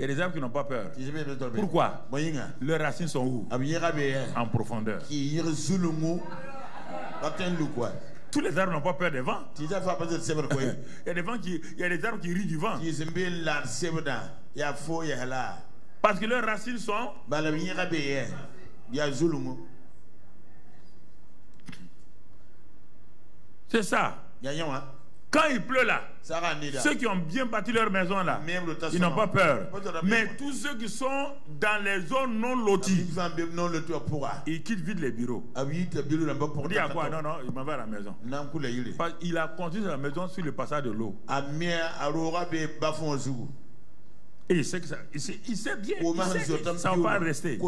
a des arbres qui n'ont pas peur. Pourquoi? Leurs racines sont où? En profondeur. Tous les arbres n'ont pas peur des vents. Il y a des arbres qui rient du vent. Parce que leurs racines sont. C'est ça. Quand il pleut là, ceux qui ont bien bâti leur maison là, ils n'ont pas peur. Mais tous ceux qui sont dans les zones non loties, ils quittent vite les bureaux. Il dit à quoi? Non, il m'en va à la maison. Il a construit la maison sur le passage de l'eau. Et il sait que ça, il sait bien, ça ne va pas rester.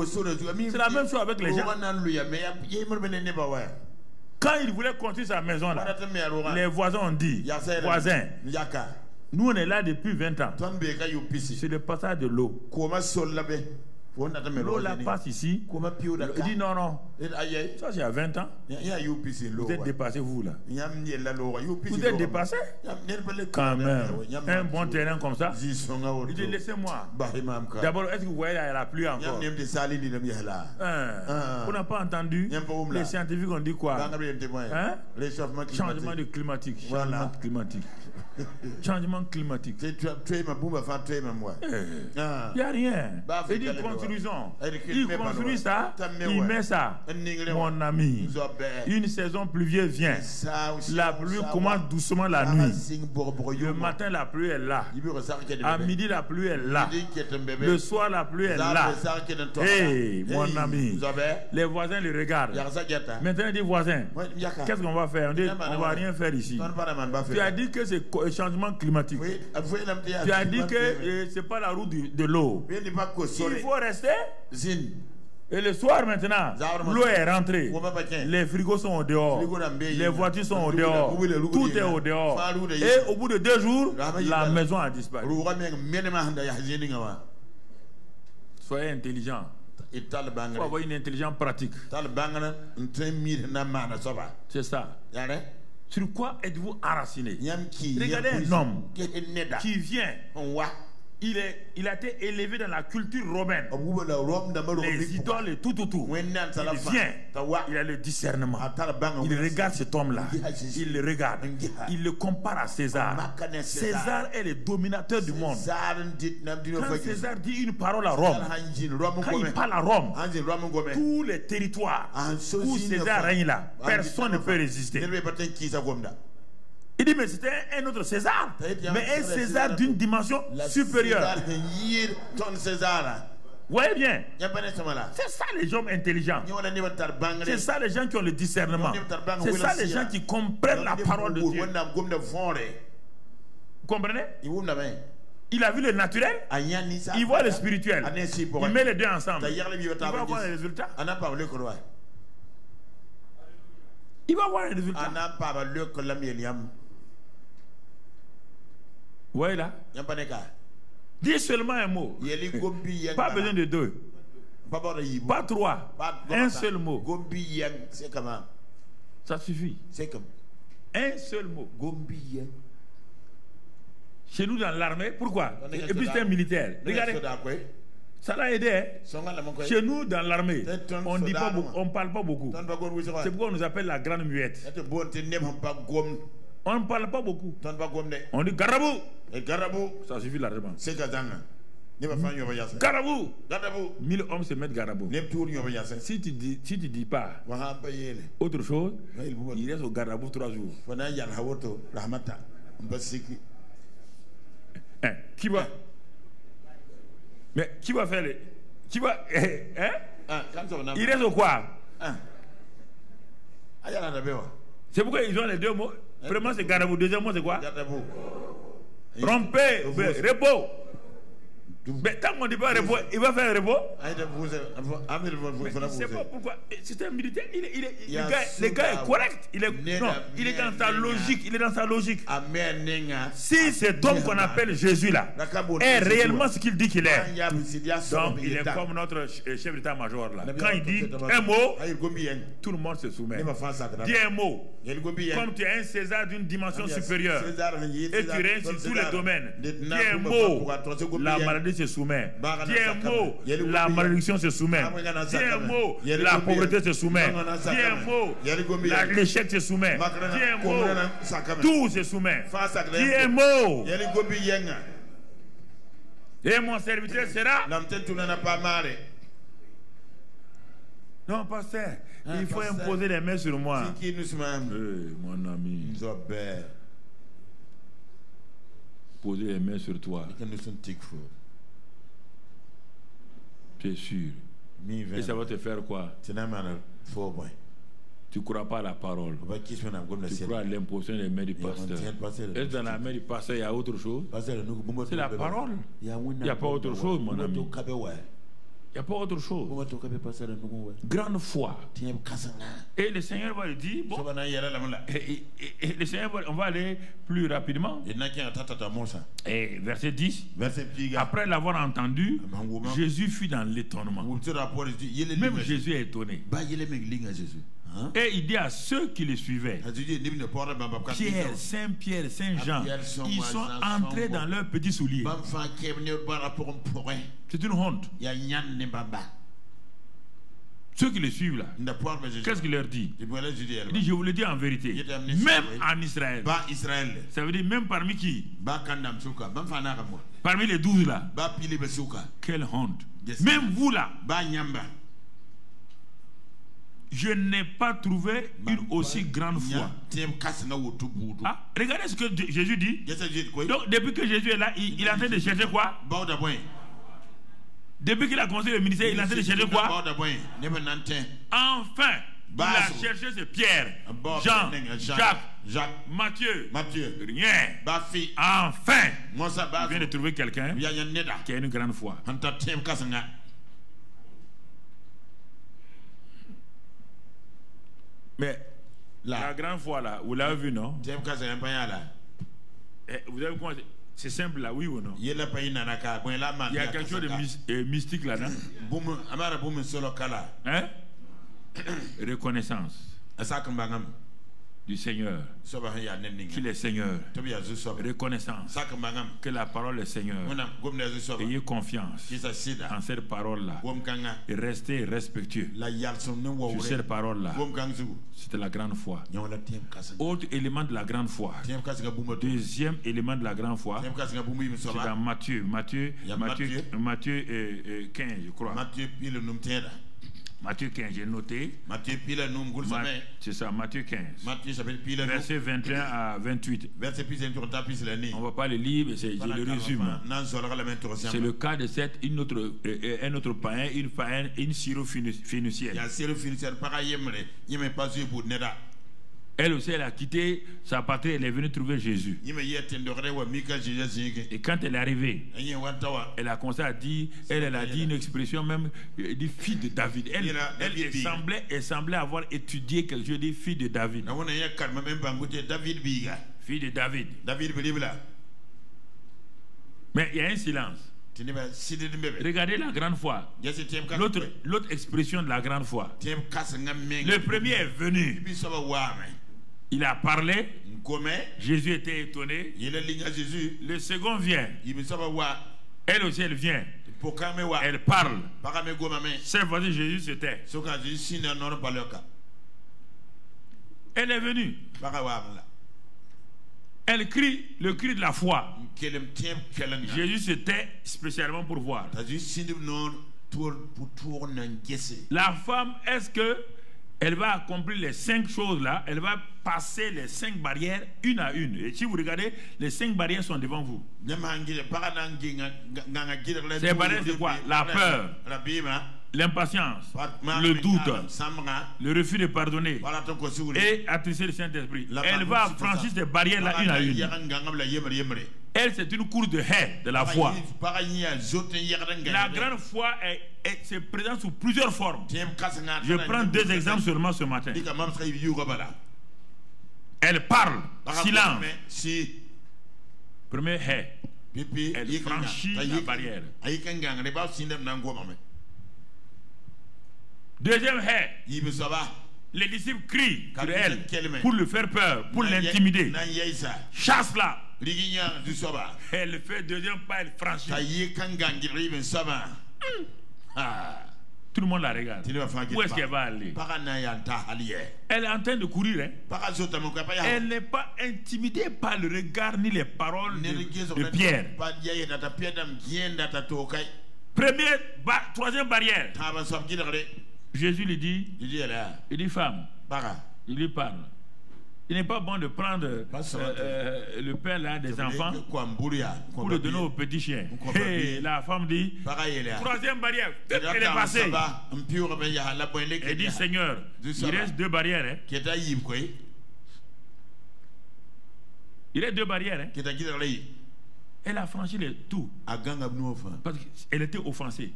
C'est la même chose avec les gens. Quand il voulait construire sa maison là, les voisins ont dit, voisins, nous on est là depuis 20 ans. C'est le passage de l'eau. L'eau là passe ici. Il dit non. Ça c'est il y a 20 ans. Vous êtes dépassé vous là. Vous êtes dépassé. Quand même. Un bon terrain comme ça. Il dit laissez-moi. D'abord, est-ce que vous voyez la pluie encore? On n'a pas entendu. Les scientifiques ont dit quoi? Changement climatique. Changement climatique. Il n'y a rien. Il dit construisons. Il construit ça, il met ça. Mon ami, une saison pluvieuse vient. La pluie commence doucement la nuit. Le matin, la pluie est là. À midi, la pluie est là. Le soir, la pluie est là. Hey, mon ami, les voisins les regardent. Maintenant, il dit voisin, qu'est-ce qu'on va faire? On dit, on ne va rien faire ici. Tu as dit que c'est changement climatique. Tu as dit que ce n'est pas la route de l'eau. Il faut rester. Et le soir maintenant, l'eau est rentrée. Les frigos sont au dehors. Les voitures sont au dehors. Tout est au dehors. Et au bout de 2 jours, la maison a disparu. Soyez intelligents. Il faut avoir une intelligence pratique. C'est ça. Sur quoi êtes-vous enraciné? Regardez un homme qui vient il a été élevé dans la culture romaine. Les idoles et tout autour. Il vient, il a le discernement. Il regarde cet homme-là. Il le regarde. Il le compare à César. César est le dominateur du monde. Quand César dit une parole à Rome, quand il parle à Rome, tous les territoires où César règne là, personne ne peut résister. Il dit, mais c'était un autre César, mais un César d'une dimension supérieure. Vous voyez bien, c'est ça les hommes intelligents, c'est ça les gens qui ont le discernement, c'est ça les gens qui comprennent la parole de Dieu. Vous comprenez? Il a vu le naturel, il voit le spirituel, il met les deux ensemble, il va avoir les résultats. Il va avoir les résultats. Vous voyez là? Dis seulement un mot. Pas besoin de deux. Pas trois. Un seul mot. Ça suffit. Un seul mot. Chez nous dans l'armée, pourquoi? Et puis c'est un militaire. Regardez. Ça l'a aidé. Chez nous dans l'armée, on dit pas beaucoup, on parle pas beaucoup. C'est pourquoi on nous appelle la grande muette. On ne parle pas beaucoup. On dit Garabou. Ça suffit largement. Garabou. 1000 hommes se mettent Garabou. Si tu dis pas autre chose, il reste au Garabou 3 jours. Qui va? Mais qui va faire les... Qui va... Il reste au quoi? C'est pourquoi ils ont les deux mots. Vraiment c'est Garabou. Deuxième mot c'est quoi? Rompez, repos. Mais tant qu'on ne dit pas repos, il va faire repos. Je ne sais pas pourquoi. C'est un militaire. Le gars est correct. Il est dans sa logique. Il est dans sa logique. Si cet homme qu'on appelle Jésus là est réellement ce qu'il dit qu'il est, donc il est comme notre chef d'état-major là. Quand il dit un mot, tout le monde se soumet. Dis un mot. Comme tu es un César d'une dimension supérieure et tu règnes sur tous les domaines. Dis un mot. La maladie se soumet. Dis un mot, la malédiction se soumet. Dis un mot, la pauvreté se soumet. Dis un mot, l'échec se soumet. Dis un mot, tout se soumet. Dis un mot. Et mon serviteur sera. Non, pasteur, il faut imposer les mains sur moi. Mon ami. Poser les mains sur toi. C'est sûr. Et ça va te faire quoi? Tu ne crois pas à la parole. Tu crois à l'imposition des mains du pasteur. Est-ce que dans la main du pasteur il y a autre chose? C'est la parole. Il n'y a pas autre chose, mon ami. Il n'y a pas autre chose. Grande foi. Et le Seigneur va le dire, bon, et le Seigneur va, on va aller plus rapidement. Et verset 10. Après l'avoir entendu, Jésus fut dans l'étonnement. Même Jésus est étonné. Et il dit à ceux qui le suivaient, Pierre, Saint-Pierre, Saint-Jean, ils sont entrés dans leurs petits souliers. C'est une honte. Ceux qui le suivent là, qu'est-ce qu'il leur dit? Il dit, je vous le dis en vérité, même en Israël. Ça veut dire même parmi qui? Parmi les 12 là. Quelle honte. Même vous là. Je n'ai pas trouvé une aussi grande foi. Ah, regardez ce que Jésus dit. Donc, depuis que Jésus est là, il est en train de chercher quoi? Depuis qu'il a commencé le ministère, il est en train de chercher quoi? Enfin, il a cherché c'est Pierre, Jean, Jacques, Matthieu. Rien. Enfin, il vient de trouver quelqu'un qui a une grande foi. Mais la grande foi là, vous l'avez vu, non? Vous avez comment? C'est simple là, oui ou non? Il y a quelque chose de mystique là-dedans. Hein? Reconnaissance. du Seigneur, qu'il est Seigneur, reconnaissance que la parole est Seigneur. Ayez confiance en cette parole-là et restez respectueux sur cette parole-là. C'était la grande foi. Autre élément de la grande foi, deuxième élément de la grande foi, c'est dans Matthieu 15, je crois. Matthieu 15, j'ai noté. C'est ça, Matthieu 15. Verset 21 à 28. On ne va pas le lire, mais je le résume. C'est le cas de un autre païen, une païenne, une syrophénicienne. Elle aussi, elle a quitté sa patrie, elle est venue trouver Jésus. Et quand elle est arrivée, elle a commencé à dire, elle a dit une expression même, dit fille de David. Elle semblait avoir étudié quelque chose, dit fille de David. Fille de David. Mais il y a un silence. Regardez la grande foi. L'autre expression de la grande foi. Le premier est venu. Il a parlé. Jésus était étonné. Le second vient. Elle aussi, elle vient. Elle parle. Cette fois-ci, Jésus se tait. Elle est venue. Elle crie le cri de la foi. Jésus se tait spécialement pour voir. La femme, est-ce que elle va accomplir les 5 choses là? Elle va passer les 5 barrières une à une. Et si vous regardez, les 5 barrières sont devant vous. Ces barrières, c'est quoi? La peur, l'impatience, le doute, le refus de pardonner et attirer le Saint-Esprit. Elle va franchir ces barrières là une à une. Elle, c'est une course de haie de la foi. La grande foi se présente sous plusieurs formes. Je prends 2 exemples seulement ce matin. Elle parle, silence. Premier haie. Elle franchit la barrière. Deuxième haie. Les disciples crient sur elle pour lui faire peur, pour l'intimider. Chasse-la. Elle fait deuxième pas, elle franchit. Tout le monde la regarde. Où est-ce qu'elle va aller? Elle est en train de courir. Hein? Elle n'est pas intimidée par le regard ni les paroles de Pierre. Troisième barrière. Jésus lui dit, il dit femme, il lui parle. Il n'est pas bon de prendre le pain là des enfants pour le donner aux petits chiens. Hey, la femme dit, troisième barrière, elle est passée. Elle dit, Seigneur, il reste 2 barrières. Hein? Il reste 2 barrières. Hein? Elle a franchi tout. Parce qu'elle était offensée.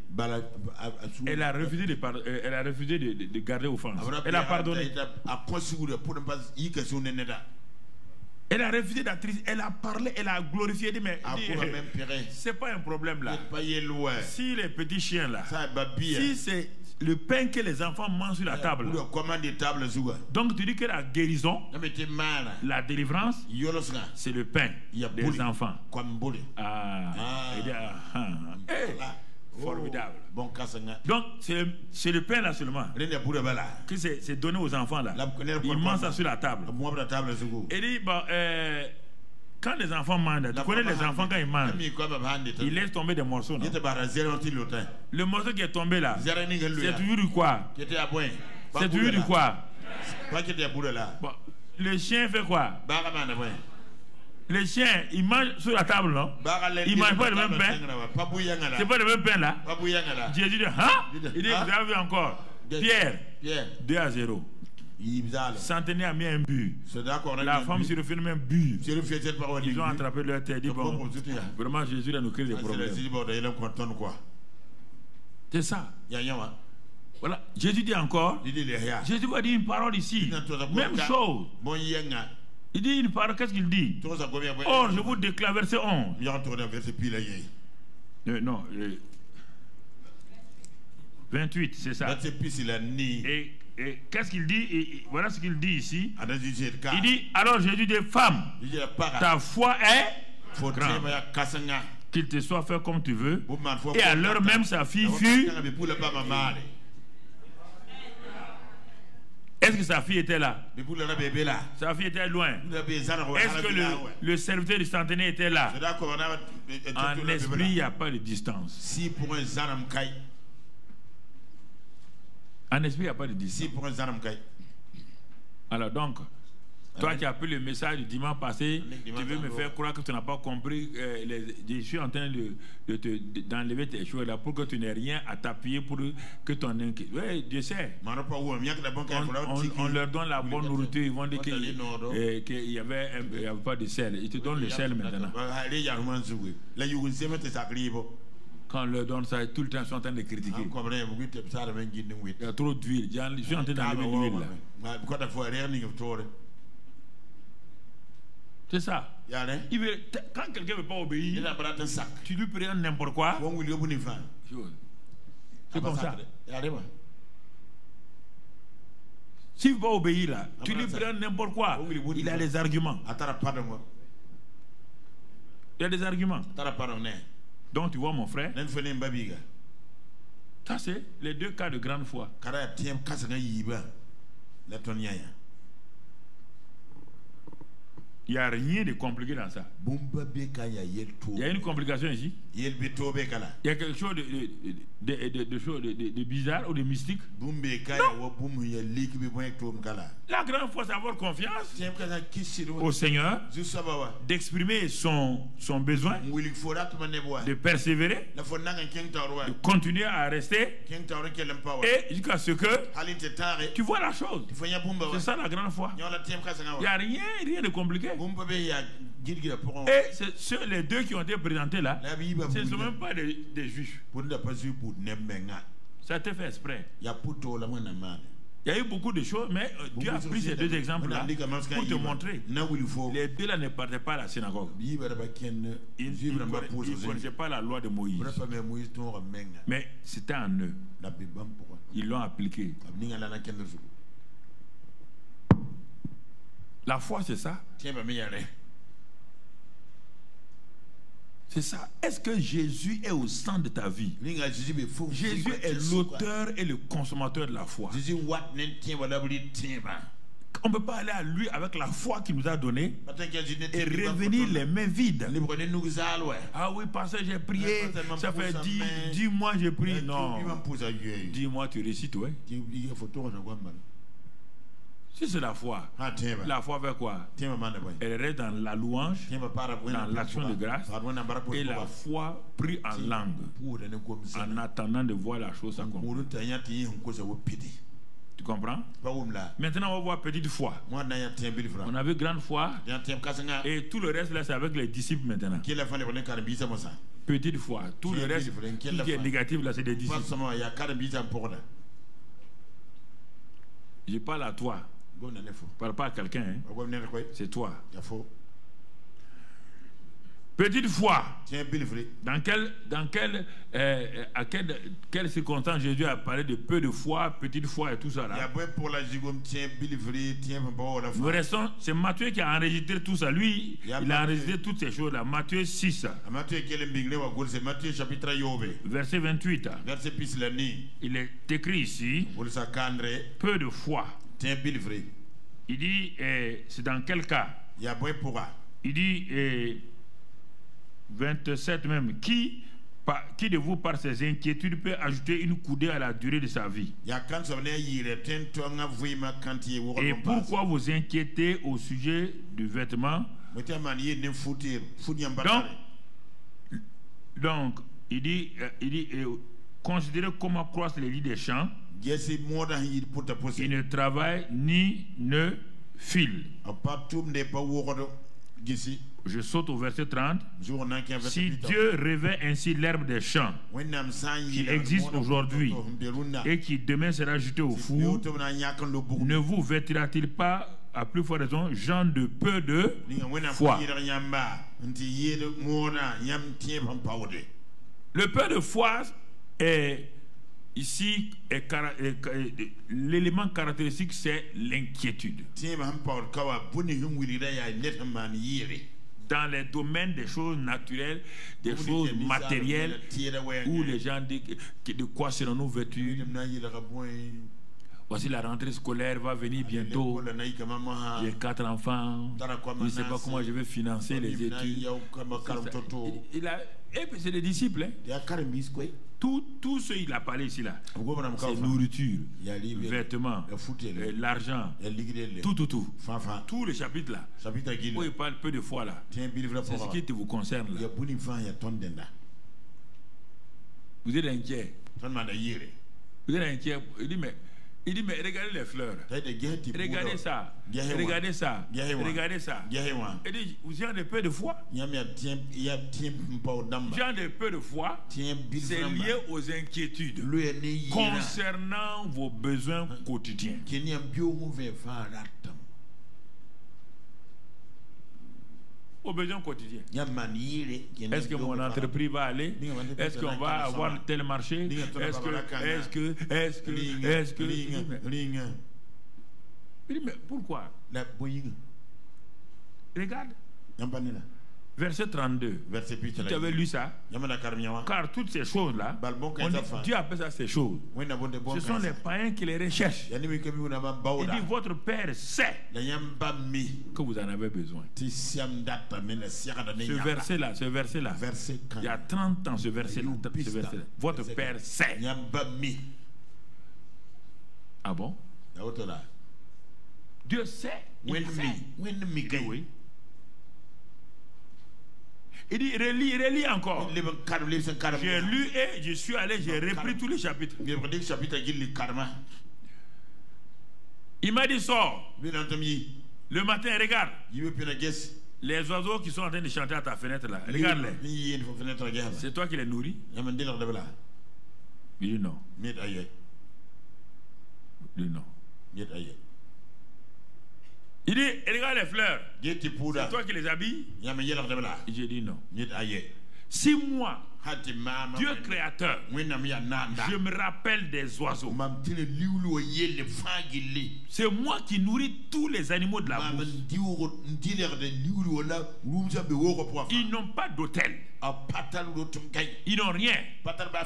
Elle a refusé de garder offense. Elle a pardonné. Elle a refusé d'attrister. Elle a parlé, elle a glorifié. Mais c'est pas un problème là. Si les petits chiens là, si c'est le pain que les enfants mangent sur la table. Donc tu dis que la guérison, la délivrance, c'est le pain des enfants. Formidable. Donc c'est le pain là seulement que c'est donné aux enfants là. Ils mangent ça sur la table. Et dit quand les enfants mangent, tu connais les enfants quand ils mangent, ils laissent tomber des morceaux. Non? Le morceau qui est tombé là, c'est toujours du quoi? C'est toujours du quoi? Bon, le chien fait quoi? Le chien, il mange sur la table, non? Il ne mange pas le même pain. C'est pas le même pain là. Jésus dit, hein? Il dit, vous avez vu encore? Pierre, 2-0. Centenaire a mis un but. La femme se refait même but. Ils ont attrapé leur tête. Dit, bon, vraiment, Jésus a nous créé des problèmes. C'est ça. Voilà. Jésus dit encore. Jésus va dire une parole ici. Même chose. Il dit une parole, qu'est-ce qu'il dit? Oh, je vous déclare verset 11. Non, 28, c'est ça. Et Et qu'est-ce qu'il dit? Et voilà ce qu'il dit ici. Il dit, alors Jésus dit, femme, ta foi est grande. Qu'il te soit fait comme tu veux. Et à l'heure même, sa fille fut. Est-ce que sa fille était là? Sa fille était loin. Est-ce que le serviteur du centenaire était là? En esprit, il n'y a pas de distance. En esprit, il n'y a pas de distance. Alors donc, toi qui as pris le message du dimanche passé, tu veux me faire croire que tu n'as pas compris. Je suis en train d'enlever tes choses là pour que tu n'aies rien à t'appuyer pour que ton inquiétude. Oui, je sais. On leur donne la bonne nourriture, ils vont dire qu'il n'y avait pas de sel. Ils te donnent le sel maintenant. Quand on leur donne ça, tout le temps, ils sont en train de critiquer. Il y a trop d'huile. Je suis en train d'enlever l'huile là. C'est ça. Quand quelqu'un ne veut pas obéir, tu lui prends n'importe quoi. C'est comme ça. S'il ne veut pas obéir là, tu lui prends n'importe quoi. Il a des arguments. Il a des arguments. Donc tu vois mon frère, ça c'est les deux cas de grande foi. Il n'y a rien de compliqué dans ça. Il y a une complication ici. Il y a quelque chose de bizarre ou de mystique. Non. La grande foi, c'est avoir confiance au Seigneur, d'exprimer son besoin, de persévérer, de continuer à rester, et jusqu'à ce que tu vois la chose. C'est ça la grande foi. Il n'y a rien de compliqué. Et les deux qui ont été présentés là, ce ne sont même pas des juifs. Ça a été fait exprès. Il y a eu beaucoup de choses, mais tu as pris ces deux exemples-là pour te montrer. Les deux là ne partaient pas à la synagogue. Ils ne connaissaient pas la loi de Moïse. Mais c'était en eux. Ils l'ont appliqué. La foi, c'est ça. C'est ça. Est-ce que Jésus est au centre de ta vie? Jésus est l'auteur et le consommateur de la foi. On ne peut pas aller à lui avec la foi qu'il nous a donnée et revenir les mains vides. Ah oui, parce que j'ai prié, ça fait 10 mois j'ai prié. Non. 10 mois tu récites, ouais. Si c'est la foi fait quoi? Elle reste dans la louange, dans l'action de grâce, et la foi prise en langue, en attendant de voir la chose s'accomplir. Tu comprends? Maintenant, on va voir petite foi. On a vu grande foi, et tout le reste là, c'est avec les disciples maintenant. Petite foi, tout le reste, tout qui est négatif là, c'est des disciples. Je parle à toi. Parle pas à quelqu'un, hein? C'est toi. Petite foi. Dans quelle circonstance Jésus a parlé de peu de foi, petite foi et tout ça là? Nous restons, c'est Matthieu qui a enregistré tout ça. Lui, il a enregistré toutes ces choses là. Matthieu 6. Verset 28. Il est écrit ici. Peu de foi. Il dit, c'est dans quel cas? Il dit, 27 même, qui de vous par ses inquiétudes peut ajouter une coudée à la durée de sa vie? Et pourquoi vous inquiétez au sujet du vêtement? Donc il dit considérez comment croissent les lits des champs. Il ne travaille ni ne file. Je saute au verset 30. Si Dieu revêt ainsi l'herbe des champs qui existe aujourd'hui et qui demain sera jeté au four, ne vous vêtira-t-il pas à plus forte raison, gens de peu de foi? Le peu de foi est Ici, l'élément caractéristique, c'est l'inquiétude. Dans les domaines des choses naturelles, des choses matérielles, où les gens disent de quoi serons-nous vêtus. Voici la rentrée scolaire va venir bientôt. J'ai 4 enfants. Je ne sais pas comment je vais financer les études. Et puis c'est les disciples. Tout ce qu'il a parlé ici là, c'est nourriture, vêtements, l'argent, tout. Tous les chapitres là, où il parle peu de foi là, c'est ce qui vous concerne là. Vous êtes inquiet. Vous êtes inquiet. Il dit, mais regardez les fleurs. Regardez ça. Regardez ça. Regardez ça. Il dit, vous avez peu de foi. J'ai de peu de foi. C'est lié aux inquiétudes concernant vos besoins quotidiens. Aux besoins quotidiens. Est-ce que mon entreprise va aller? Est-ce qu'on va avoir tel marché? Est-ce que mais pourquoi? Regarde. Verset 32. Tu avais lu ça? Car toutes ces choses-là, Dieu appelle ça ces choses. Ce sont les païens qui les recherchent. Il dit, votre Père sait que vous en avez besoin. Ce verset-là, il y a 30 ans, ce verset-là. Votre Père sait. Ah bon? Dieu sait. Il sait. Oui. Il dit, relis encore. J'ai lu et je suis allé, j'ai repris tous les chapitres. Il m'a dit, sors. Le matin, regarde. Les oiseaux qui sont en train de chanter à ta fenêtre là, regarde-les. C'est toi qui les nourris? Il dit non. Il dit non. Il dit, regarde les fleurs. C'est toi qui les habilles? J'ai dit non. Si moi, Dieu créateur, je me rappelle des oiseaux, c'est moi qui nourris tous les animaux de la bourse. Ils n'ont pas d'hôtel. Ils n'ont rien.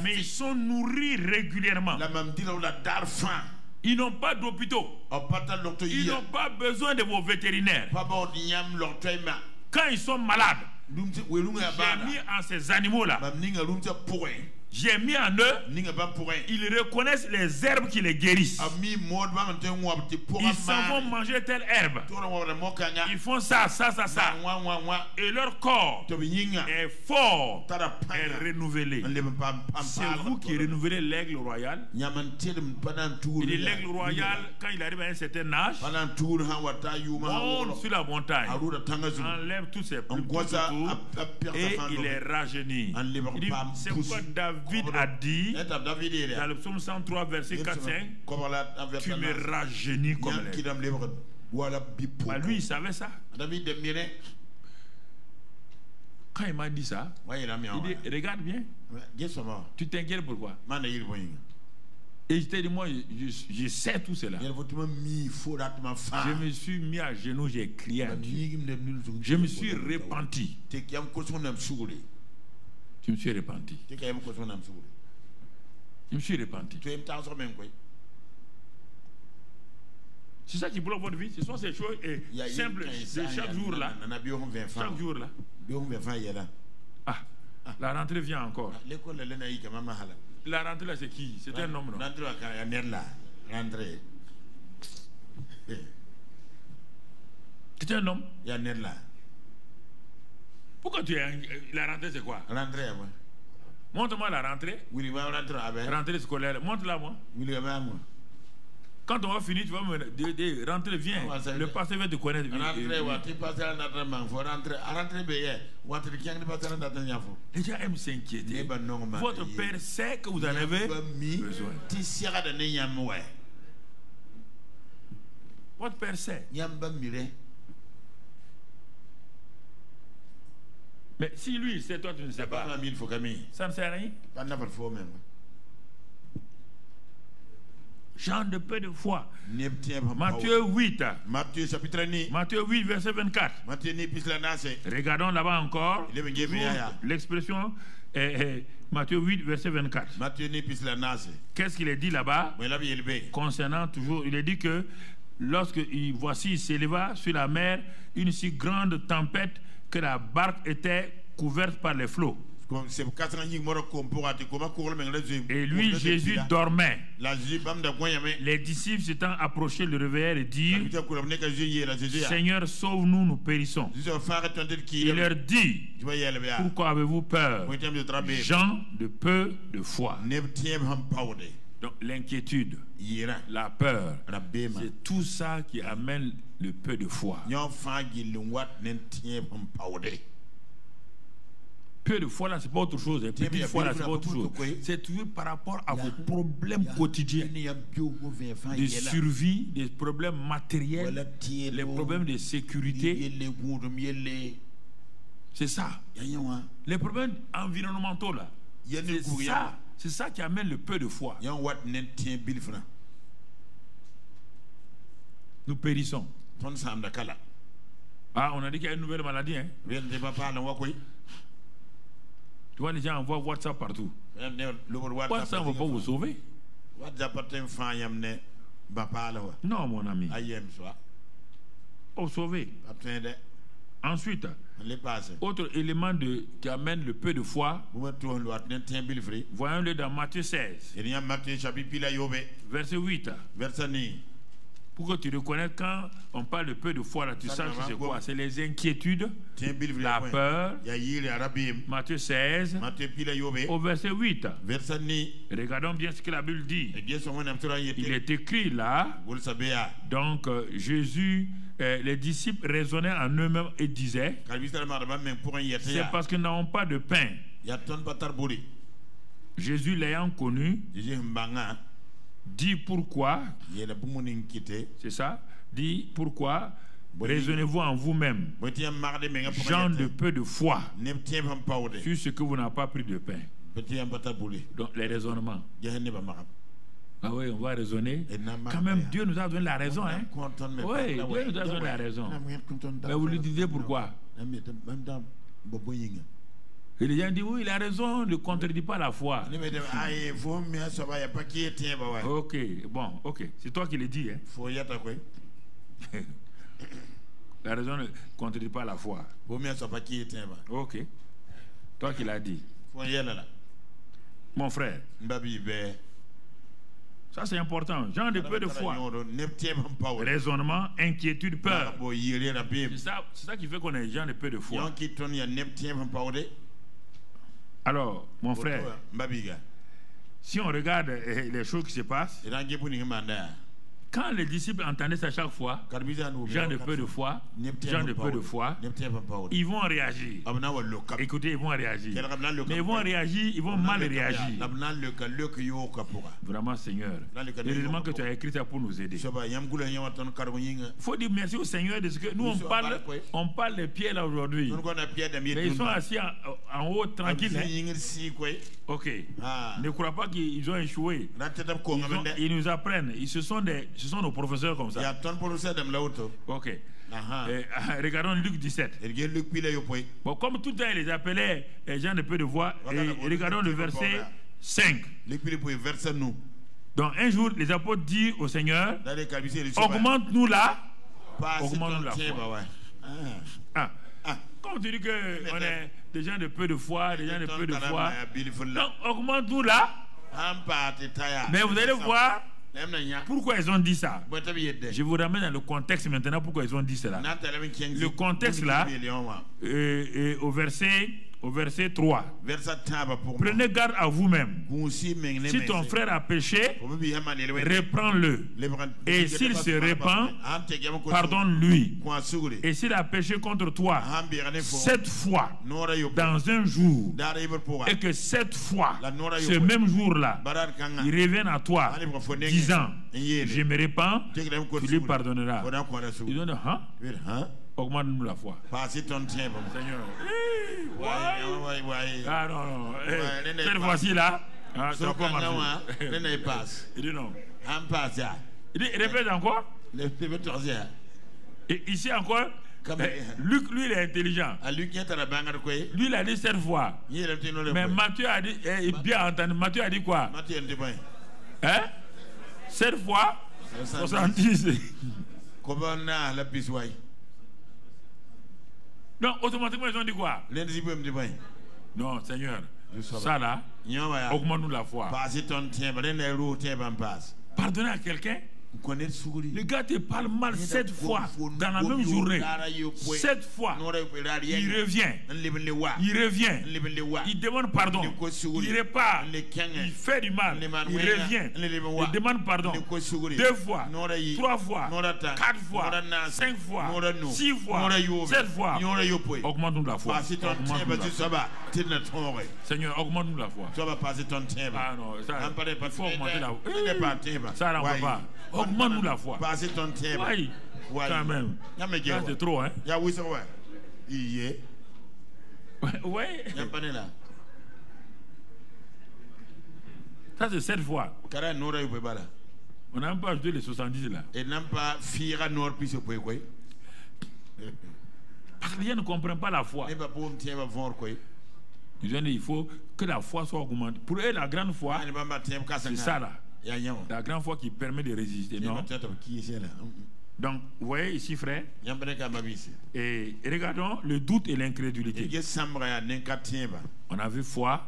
Mais ils sont nourris régulièrement. Ils n'ont pas d'hôpitaux. Ils n'ont pas besoin de vos vétérinaires. Quand ils sont malades, j'ai mis en ces animaux-là, j'ai mis en eux, ils reconnaissent les herbes qui les guérissent. Ils s'en vont manger telle herbe. Ils font ça. Et leur corps est fort, est renouvelé. C'est vous qui renouvelez l'aigle royal. Et l'aigle royal, quand il arrive à un certain âge, monte sur la montagne, enlève tous ses plumes et il les rajeunit. C'est pourquoi David a dit dans le psaume 103 verset 4-5, tu me rajeunis comme l'aigle. Lui il savait ça. Quand il m'a dit ça, il dit regarde bien, tu t'inquiètes pourquoi? Et je t'ai dit, moi, je sais tout cela. Je me suis mis à genoux, j'ai crié à Dieu. Je me suis repenti. Je me suis repenti. C'est ça qui bloque votre vie. Ce sont ces choses simples de chaque jour là. Chaque jour là. Ah, la rentrée vient encore. La rentrée là, c'est qui? C'est un homme, non? C'est un homme? Pourquoi tu es... La rentrée, c'est quoi? Montre-moi la rentrée. Rentrée scolaire. Montre-la moi. Quand on va finir, tu vas me dire, rentrez, viens. Le pasteur va te connaître. Les gens aiment s'inquiéter. Votre Père sait que vous en avez besoin. Votre Père sait. Mais si lui, c'est toi, tu ne sais pas. Ça ne sert à rien. Gens de peu de foi. Matthieu 8. Matthieu 8, verset 24. Regardons là-bas encore l'expression Matthieu 8, verset 24. Qu'est-ce qu'il est dit là-bas concernant toujours? Il est dit que lorsque voici, il s'éleva sur la mer une si grande tempête que la barque était couverte par les flots. Et lui, Jésus, dormait. Les disciples s'étant approchés le réveillèrent et dirent: Seigneur, sauve-nous, nous périssons. Il leur dit: pourquoi avez-vous peur, gens de peu de foi? Donc l'inquiétude, la peur, c'est tout ça qui amène le peu de foi. Peu de foi là, c'est pas autre chose. Petite foi là, c'est pas autre chose. C'est toujours par rapport à vos problèmes quotidiens de survie, des problèmes matériels, les problèmes de sécurité. C'est ça. Les problèmes environnementaux là. C'est ça qui amène le peu de foi. Nous périssons. Ah, on a dit qu'il y a une nouvelle maladie, hein? Tu vois, les gens envoient WhatsApp partout. WhatsApp ne va pas vous sauver. Non, mon ami. Oh, sauver. Ensuite, autre élément qui amène le peu de foi, voyons-le dans Matthieu 16, verset 8. Pour que tu reconnaisses quand on parle de peu de foi, là, tu sais c'est quoi? C'est les inquiétudes, la peur. Matthieu 16, au verset 8. Regardons bien ce que la Bible dit. Il est écrit là, donc Jésus, les disciples raisonnaient en eux-mêmes et disaient: c'est parce que nous n'avons pas de pain. Jésus l'ayant connu, dit pourquoi, c'est ça, dit pourquoi raisonnez-vous en vous-même, gens de peu de foi, sur ce que vous n'avez pas pris de pain. Donc les raisonnements. Ah oui, on va raisonner. Quand même, Dieu nous a donné la raison. Hein? Oui, Dieu nous a donné la raison. Mais vous lui disiez pourquoi? Et les gens disent: oui, il a raison, ne contredit pas la foi. Ok, bon, ok. C'est toi qui le dis. Hein? La raison ne contredit pas la foi. Ok. Toi qui l'as dit. Mon frère. Ça c'est important. Gens de peu de foi. Raisonnement, inquiétude, peur. C'est ça qui fait qu'on est gens de peu de foi. Alors, mon frère, si on regarde les choses qui se passent, quand les disciples entendaient ça chaque fois, gens de peu de foi, gens de peu de foi, ils vont réagir. Écoutez, ils vont réagir. Mais ils vont réagir, ils vont mal réagir. Vraiment, Seigneur, heureusement que tu as écrit ça pour nous aider. Il faut dire merci au Seigneur de ce que nous on parle des pierres là aujourd'hui. Mais ils sont assis en haut tranquilles. Hein? Ok. Ne crois pas qu'ils ont échoué. Ils nous apprennent. Ce sont nos professeurs comme ça. Ok. Regardons Luc 17. Bon, comme tout le temps, ils les appelaient les gens de peu de voix. Et regardons le verset 5. Donc, un jour, les apôtres disent au Seigneur: augmente-nous là. Augmente-nous la foi. Comme tu dis qu'on est des gens de peu de foi, des gens de peu de foi. Donc, augmente-nous là. Mais vous allez voir pourquoi ils ont dit ça. Je vous ramène dans le contexte maintenant pourquoi ils ont dit cela. Le contexte là, au verset 3. Prenez garde à vous-même. Si ton frère a péché, reprends-le. Et s'il se répand, pardonne-lui. Et s'il a péché contre toi 7 fois dans un jour, et que 7 fois, ce même jour-là, il revienne à toi, disant: je me répands, tu lui pardonneras. Il donne: augmente-nous la foi. Seigneur. Ah non. Cette fois-ci là, Ah, ça va pas marcher. Il dit non. Il dit, répète encore. Et ici encore, Luc, lui, il est intelligent. Lui, il a dit 7 fois. Mais Matthieu a dit, bien entendu, Matthieu a dit quoi? Hein? 7 fois 70. Donc, automatiquement, ils ont dit quoi? Non, Seigneur, ça là, augmente-nous la foi. Pardonner à quelqu'un. Le gars te parle mal 7 fois dans la même journée. 7 fois. Il revient. Il demande pardon. Il repart. Il fait du mal. Il revient. Il demande pardon. 2 fois, 3 fois, 4 fois, 5 fois, 6 fois, 7 fois. Augmente-nous la foi. Seigneur, augmente-nous la foi. Ah non, il faut augmenter la foi. Ça n'en va pas. Augmente-nous la foi. Oui, quand même. Ça, c'est trop, hein? Oui. Ça, c'est 7 fois. On n'a même pas ajouté les 70 là. Parce que les gens ne comprennent pas la foi. Il faut que la foi soit augmentée. Pour eux, la grande foi, c'est ça là. La grande foi qui permet de résister, non? Donc, vous voyez ici, frère, et regardons le doute et l'incrédulité. On a vu foi,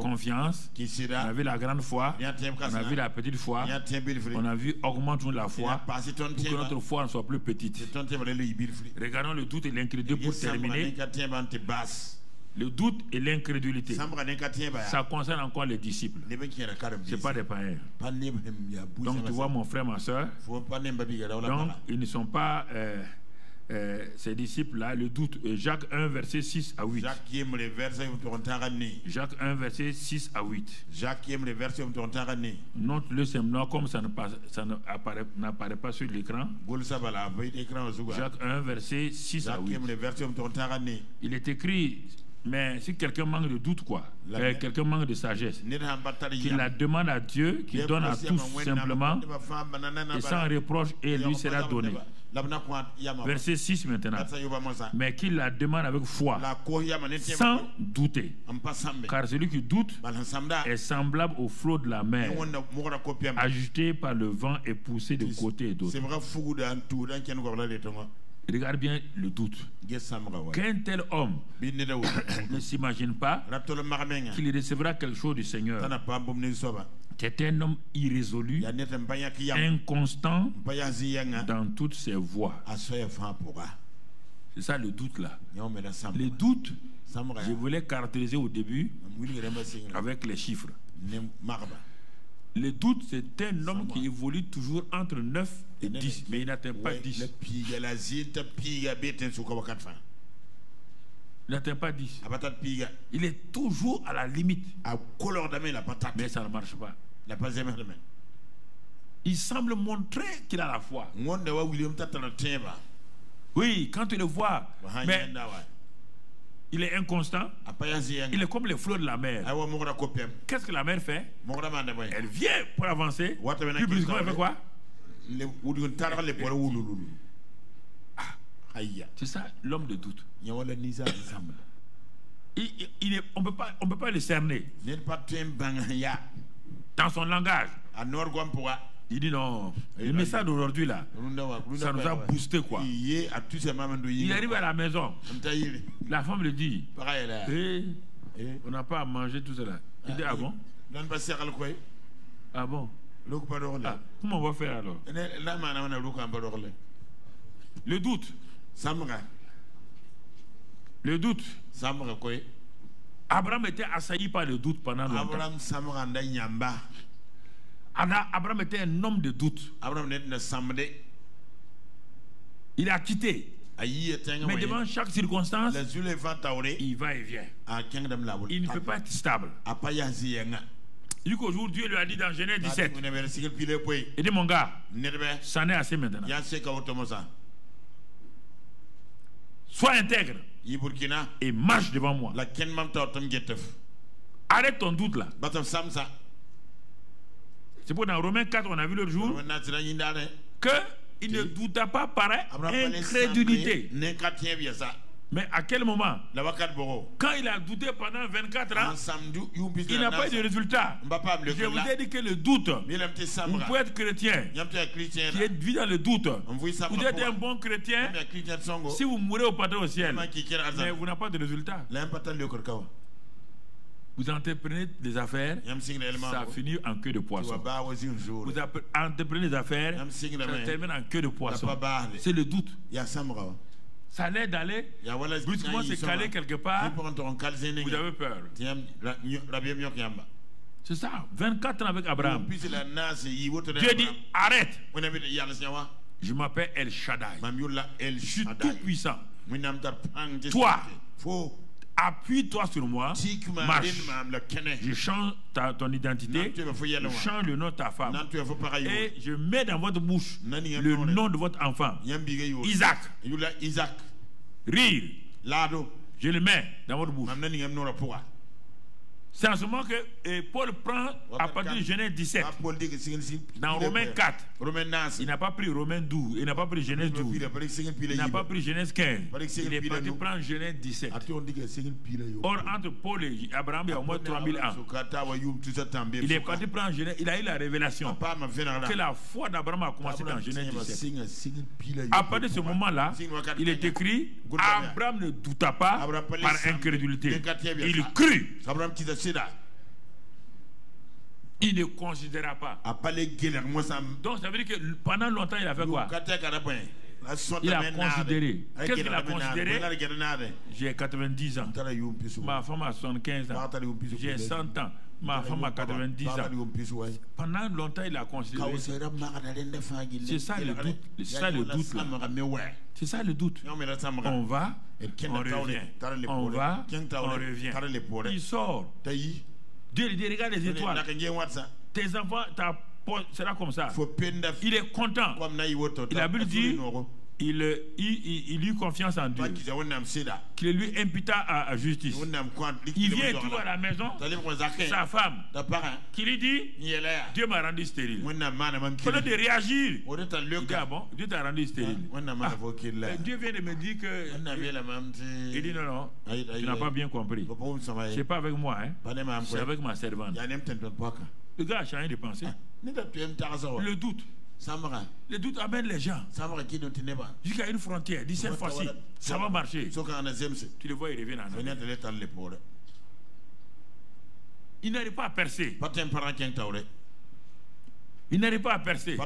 confiance, on a vu la grande foi, on a vu la petite foi, on a vu augmentons la foi pour que notre foi ne soit plus petite. Regardons le doute et l'incrédulité pour terminer. Le doute et l'incrédulité, ça concerne encore les disciples. Ce n'est pas des païens. Donc tu vois mon frère, ma soeur, donc ils ne sont pas ces disciples-là. Le doute, Jacques 1, verset 6 à 8. Jacques 1, verset 6 à 8. Note-le simplement comme ça n'apparaît pas sur l'écran. Jacques 1, verset 6 à 8. Il est écrit... Mais si quelqu'un manque de doute, quoi, quelqu'un manque de sagesse, qu'il la demande à Dieu, qu'il donne à tous simplement, et sans reproche, et lui sera donné. Verset 6 maintenant. Mais qu'il la demande avec foi, sans douter. Car celui qui doute est semblable au flot de la mer, agité par le vent et poussé de côté et d'autre. Regarde bien le doute. Qu'un tel homme ne s'imagine pas qu'il recevra quelque chose du Seigneur. C'est un homme irrésolu, inconstant dans toutes ses voies. C'est ça le doute là. Le doute, je voulais caractériser au début avec les chiffres. Le doute, c'est un homme qui évolue toujours entre 9 et 10, mais il n'atteint pas 10. Il n'atteint pas 10. Il est toujours à la limite. Mais ça ne marche pas. Il semble montrer qu'il a la foi. Oui, quand tu le vois, mais il est inconstant. Il est comme les flots de la mer. Qu'est-ce que la mer fait? Elle vient pour avancer. Puis brusquement, elle fait quoi? C'est ça l'homme de doute. On ne peut pas le cerner. Dans son langage. Il dit non, le message d'aujourd'hui là, ça nous a boosté quoi. Il arrive à la maison, la femme lui dit, on n'a pas à manger tout cela. Il dit ah bon? Ah bon? Ah, comment on va faire alors? Le doute. Le doute. Abraham était assailli par le doute pendant longtemps. Abraham était un homme de doute. Il a quitté. Mais devant chaque circonstance, il va et vient. Il ne peut pas être stable. Jusqu'au jour où Dieu lui a dit dans Genèse 17, il dit mon gars, ça n'est assez maintenant. Sois intègre et marche devant moi. Arrête ton doute là. C'est pour dans Romains 4, on a vu l'autre jour qu'il ne douta pas par incrédulité. Mais à quel moment? Quand il a douté pendant 24 ans, il n'a pas eu de résultat. Je vous ai dit que le doute, vous pouvez être chrétien, qui est vie dans le doute. Vous êtes un bon chrétien, si vous mourrez au paradis au ciel, mais vous n'avez pas de résultat. Vous entreprenez des affaires, ça finit en queue de poisson. Vous entreprenez des affaires, ça termine en queue de poisson. C'est le doute. Ça l'aide d'aller, brusquement se caler quelque part, vous avez peur. C'est ça, 24 ans avec Abraham. Dieu dit, arrête. Je m'appelle El Shaddai. Je suis tout puissant. Toi, appuie-toi sur moi, marche. Je change ton identité, je change le nom de ta femme. Et je mets dans votre bouche le nom de votre enfant. Isaac. Rire. Je le mets dans votre bouche. C'est en ce moment que Paul prend à partir de Genèse 17. Dans Romains 4, il n'a pas pris Romains 12, il n'a pas pris Genèse 12, il n'a pas pris Genèse 15. Il est parti prendre Genèse 17. Or, entre Paul et Abraham, il y a au moins 3000 ans. Il est parti prendre Genèse, il a eu la révélation que la foi d'Abraham a commencé dans Genèse 17. À partir de ce moment-là, il est écrit, Abraham ne douta pas par incrédulité. Il crut. Il ne considéra pas. Donc ça veut dire que pendant longtemps il a fait quoi? Il a considéré. Qu'est-ce qu'il a considéré? J'ai 90 ans. Ma femme a 75 ans. J'ai 100 ans. Ma femme a 90 ans. Pendant longtemps il a considéré. C'est ça le doute. C'est ça le doute là. C'est ça le doute. On va, on revient. On va, on revient. Il sort. Dieu lui dit, regarde les étoiles. Tes enfants, sera comme ça. Il est content. La Bible dit, il eut confiance en Dieu, qu'il lui imputa à justice. Il vient et trouve à la maison sa femme qui lui dit, Dieu m'a rendu stérile. Au lieu de réagir, il dit, ah bon, Dieu t'a rendu stérile. Dieu vient de me dire que... Il dit non, tu n'as pas bien compris. Ce n'est pas avec moi, c'est avec ma servante. Le gars a changé de pensée. Le doute. Le doute amène les gens jusqu'à une frontière. Dis cette fois-ci, ça va marcher. Tu le vois, il revient en arrière. Il n'arrive pas à percer. Il n'arrive pas à percer.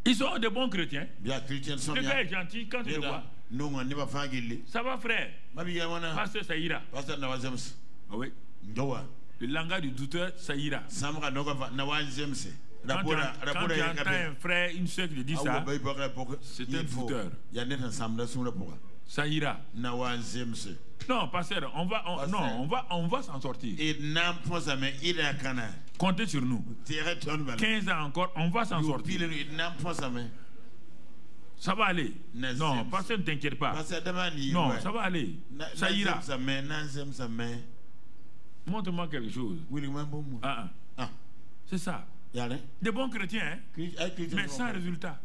Ils sont de bons chrétiens. Le gars est gentil quand tu le vois. Ça va, frère. Pasteur, ça ira. Ah oui. Le langage du douteur, ça ira. Quand tu entends un frère, une soeur qui dit ça, c'est un douteur. Ça ira. Non, pasteur, on va s'en sortir. Comptez sur nous. 15 ans encore, on va s'en sortir. Ça va aller. Non, pasteur, ne t'inquiète pas. Non, ça va aller. Ça ira. Montre-moi quelque chose. C'est ça. Des bons chrétiens, mais sans résultat.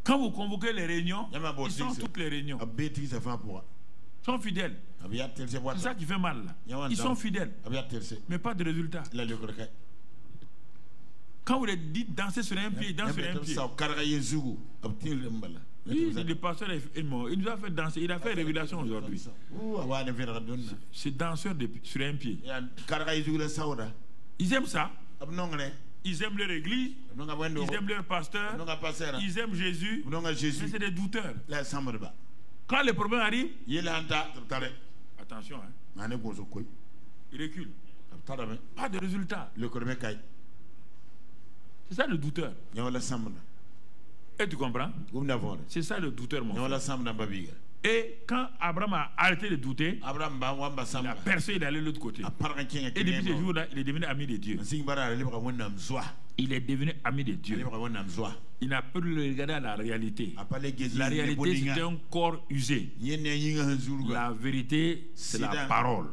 Quand vous convoquez les réunions, ils sont toutes les réunions. Ils sont fidèles. C'est ça qui fait mal. Là. Ils sont fidèles, mais pas de résultat. Quand vous les dites danser sur un pied, danser sur un pied. Le pasteur est mort. Il nous a fait danser. Il a fait révélation aujourd'hui. C'est danseur sur un pied. Ils aiment ça. Ils aiment leur église. Ils aiment leur pasteur. Ils aiment Jésus. Mais c'est des douteurs. Quand le problème arrive, attention, il recule. Pas de résultat. C'est ça le douteur. Et tu comprends? C'est ça le douteur, mon frère. Et quand Abraham a arrêté de douter, il a percé d'aller de l'autre côté. Et depuis ce jour-là, il est devenu ami de Dieu. il est devenu ami de Dieu. Il n'a pas le regarder à la réalité. La réalité, c'est un corps usé. La vérité, c'est la parole.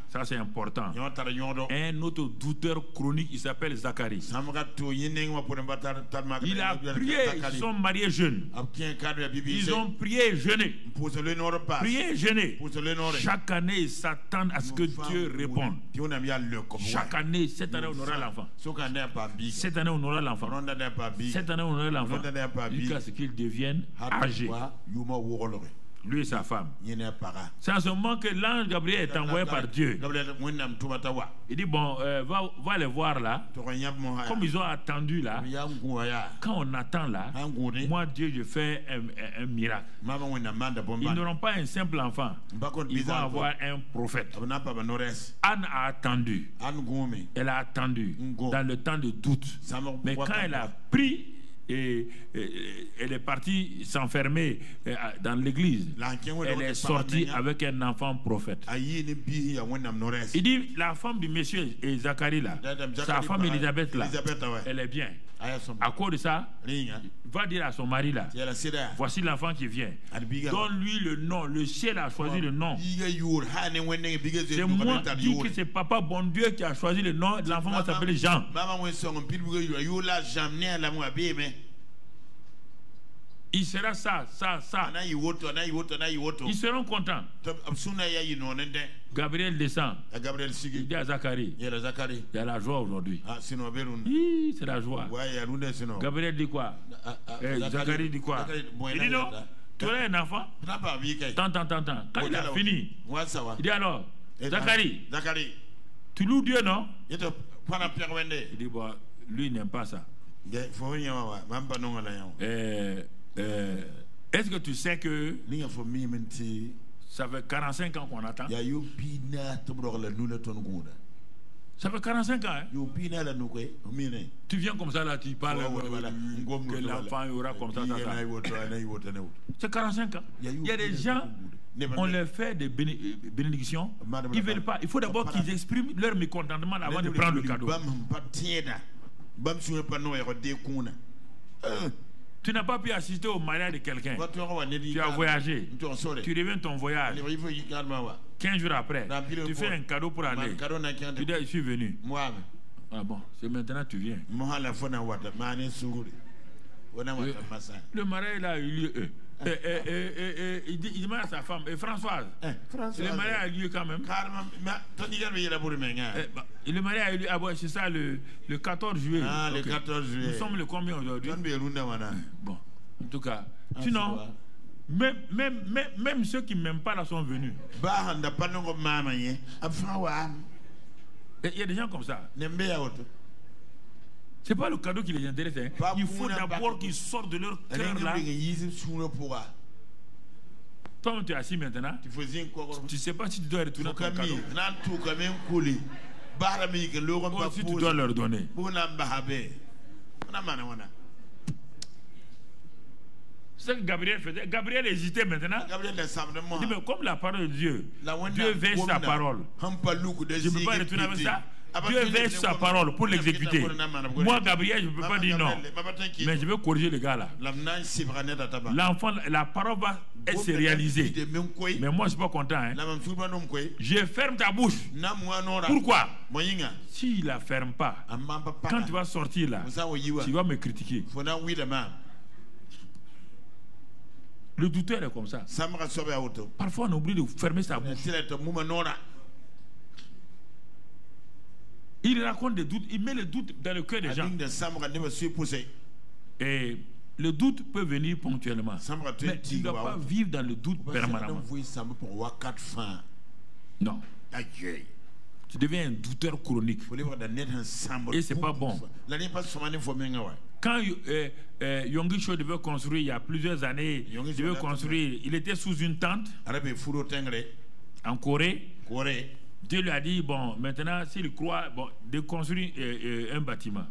Ça, c'est important. Un autre douteur chronique, il s'appelle Zacharie. Il a prié, ils sont mariés jeunes. Ils ont prié et jeûné. Prié et jeûné. Chaque année, ils s'attendent à ce que Dieu réponde. Chaque année, cette année, on aura l'enfant. Cette année, on aura l'enfant. Cette année, on aura l'enfant. Jusqu'à ce qu'il devienne âgé. Lui et sa femme. C'est en ce moment que l'ange Gabriel est envoyé par Dieu. Il dit, bon, va les voir là. Comme ils ont attendu là, quand on attend là, moi Dieu, je fais un miracle. Ils n'auront pas un simple enfant. Ils vont avoir un prophète. Anne a attendu. Elle a attendu dans le temps de doute. Mais quand elle a pris, et elle est partie s'enfermer dans l'église. Elle est sortie avec un enfant prophète. Il dit, la femme du monsieur et Zacharie là, sa femme Élisabeth là, elle est bien. À cause de ça, va dire à son mari là, voici l'enfant qui vient. Donne-lui le nom. Le ciel a choisi le nom. C'est moi qui dis que c'est Papa bon Dieu qui a choisi le nom. L'enfant va s'appeler Jean. Il sera ça. Ils seront contents. Gabriel descend. Il dit à Zacharie, il y a la joie aujourd'hui. C'est la joie. Gabriel dit quoi? Zacharie dit quoi? Il dit non, tu as un enfant? Tant. Quand il a fini, il dit alors, Zacharie, tu loues Dieu, non? Il dit, bon, lui il n'aime pas ça. Est-ce que tu sais que ça fait 45 ans qu'on attend? Ça fait 45 ans, hein? Tu viens comme ça là, tu parles que l'enfant aura comme ça. C'est 45 ans. Il y a des gens, on leur fait des bénédictions. Ils ne veulent pas. Il faut d'abord qu'ils expriment leur mécontentement avant de prendre le cadeau. Tu n'as pas pu assister au mariage de quelqu'un. Tu as voyagé. Tu reviens de ton voyage. 15 jours après, tu fais un cadeau pour aller. Tu dis, je suis venu. Ah bon, c'est maintenant que tu viens. Le mariage a eu lieu. Il demande à sa femme, Françoise, le mariage a eu lieu quand même. Le mariage a eu lieu, c'est ça, le 14 juillet. Ah, le 14 juillet. Nous sommes le combien aujourd'hui? Bon, en tout cas, sinon, même ceux qui ne m'aiment pas là sont venus. Il y a des gens comme ça. Ce n'est pas le cadeau qui les intéresse. Hein. Il faut d'abord qu'ils sortent de leur cœur là. Toi, tu es assis maintenant. Tu ne sais pas si tu dois retourner ton cadeau. Oh, si tu dois leur donner. C'est ce que Gabriel faisait. Gabriel hésitait maintenant. Il dit, mais comme la parole de Dieu, Dieu verse sa parole. Je ne peux pas retourner avec ça. Dieu verse sa parole pour l'exécuter. Moi, Gabriel, je ne peux pas dire non. Mais je vais corriger le gars là. L'enfant, la parole va se réaliser. Mais moi, je ne suis pas content. Hein. Je ferme ta bouche. Pourquoi? S'il ne la ferme pas, quand tu vas sortir là, tu vas me critiquer. Le douteur est comme ça. Parfois, on oublie de fermer sa bouche. Il raconte des doutes, il met le doute dans le cœur des gens. Et le doute peut venir ponctuellement. Mais tu ne dois pas vivre dans le doute permanemment. Non. Tu deviens un douteur chronique. Et ce n'est pas bon. Quand Yonggi Cho devait construire il y a plusieurs années, il était sous une tente en Corée. Dieu lui a dit, bon, maintenant, s'il croit, bon, de construire un bâtiment.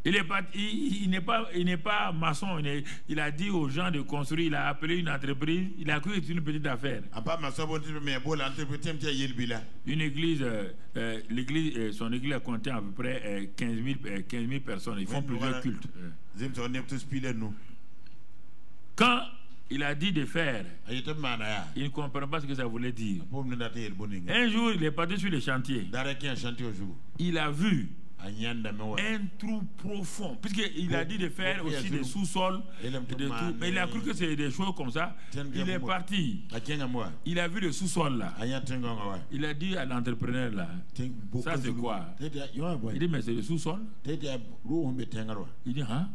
Il n'est pas maçon. Il a dit aux gens de construire. Il a appelé une entreprise. Il a cru que c'est une petite affaire. Une église, son église a compté à peu près 15 000 personnes. Ils font plusieurs cultes. Quand il a dit de faire, il ne comprend pas ce que ça voulait dire. Un jour, il est parti sur le chantier. Il a vu un trou profond, puisqu'il a dit de faire aussi des sous-sols, mais il a cru que c'est des choses comme ça. Il est parti. Il a vu le sous-sol là. Il a dit à l'entrepreneur là, ça c'est quoi? Il dit, mais c'est le sous-sol. Il dit, hein?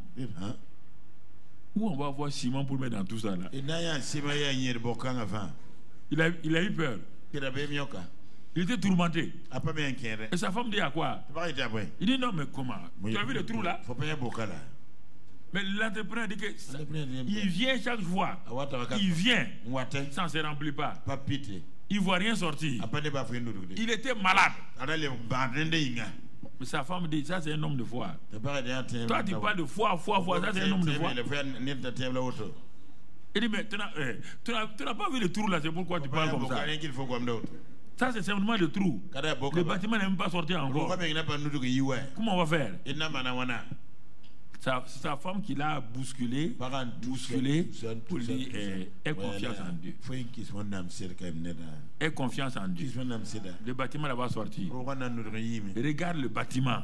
Où on va avoir ciment pour mettre dans tout ça là? Il a eu peur. Il était tourmenté. Et sa femme dit à quoi? Il dit non, mais comment? Tu as vu le trou là? Mais l'entrepreneur dit que il vient chaque fois. Il vient. Ça ne se remplit pas. Il ne voit rien sortir. Il était malade. Mais sa femme dit, ça c'est un homme de foi. Toi tu parles de foi, ça c'est un homme de foi. Il dit, mais tu n'as pas vu le trou là, c'est pourquoi tu parles comme ça. Ça c'est simplement le trou. Le bâtiment n'est même pas sorti encore. Comment on va faire? Sa femme qui l'a bousculé pour lui aie confiance en Dieu. Aie confiance en Dieu. Le bâtiment là va sortir. Regarde le bâtiment.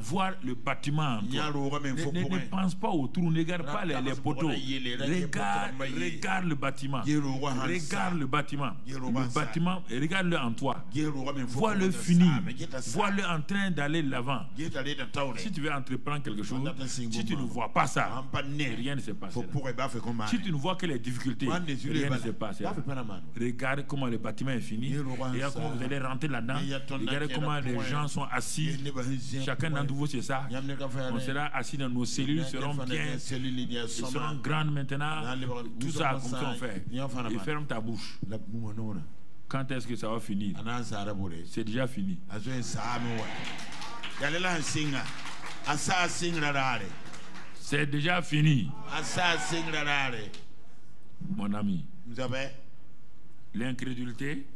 Voir le bâtiment. Ne pense pas au trou. Ne regarde pas les poteaux. Regarde le bâtiment. Regarde le bâtiment. Le bâtiment, regarde-le en toi. Vois-le fini. Vois-le en train d'aller de l'avant. Si tu veux entreprendre quelque chose, si tu ne vois pas ça, rien ne se passe. Si tu ne vois que les difficultés, rien ne se passe. Regarde comment le bâtiment est fini. Regarde comment vous allez rentrer là-dedans. Regardez comment les gens sont assis. Chacun d'entre vous, c'est ça. On sera assis dans nos cellules, seront bien. Ils seront grandes maintenant. Tout ça, comme ça on fait. Et ferme ta bouche. Quand est-ce que ça va finir? C'est déjà fini. C'est déjà fini. Mon ami, l'incrédulité,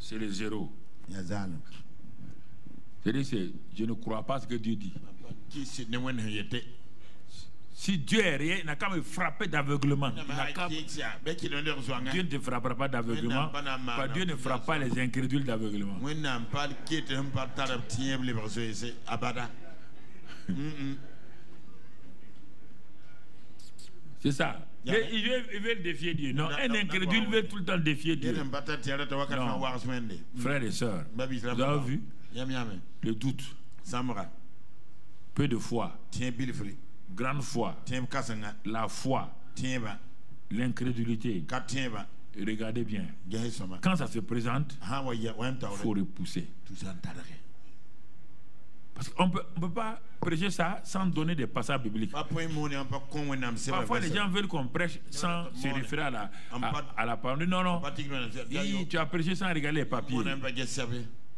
c'est le zéro. C'est-à-dire, je ne crois pas ce que Dieu dit. Si Dieu est rien, il n'a qu'à me frapper d'aveuglement. Dieu ne te frappera pas d'aveuglement. Dieu ne frappe pas les incrédules d'aveuglement. C'est ça. Il veut défier Dieu. Non, un incrédule veut tout le temps défier Dieu. Non. Frères et sœurs, vous avez vu le doute, peu de foi, grande foi, la foi, l'incrédulité. Regardez bien. Quand ça se présente, il faut repousser. Parce qu'on ne peut pas prêcher ça sans donner des passages bibliques. Parfois, les gens veulent qu'on prêche sans se référer à la parole. Non. Tu as prêché sans regarder les papiers.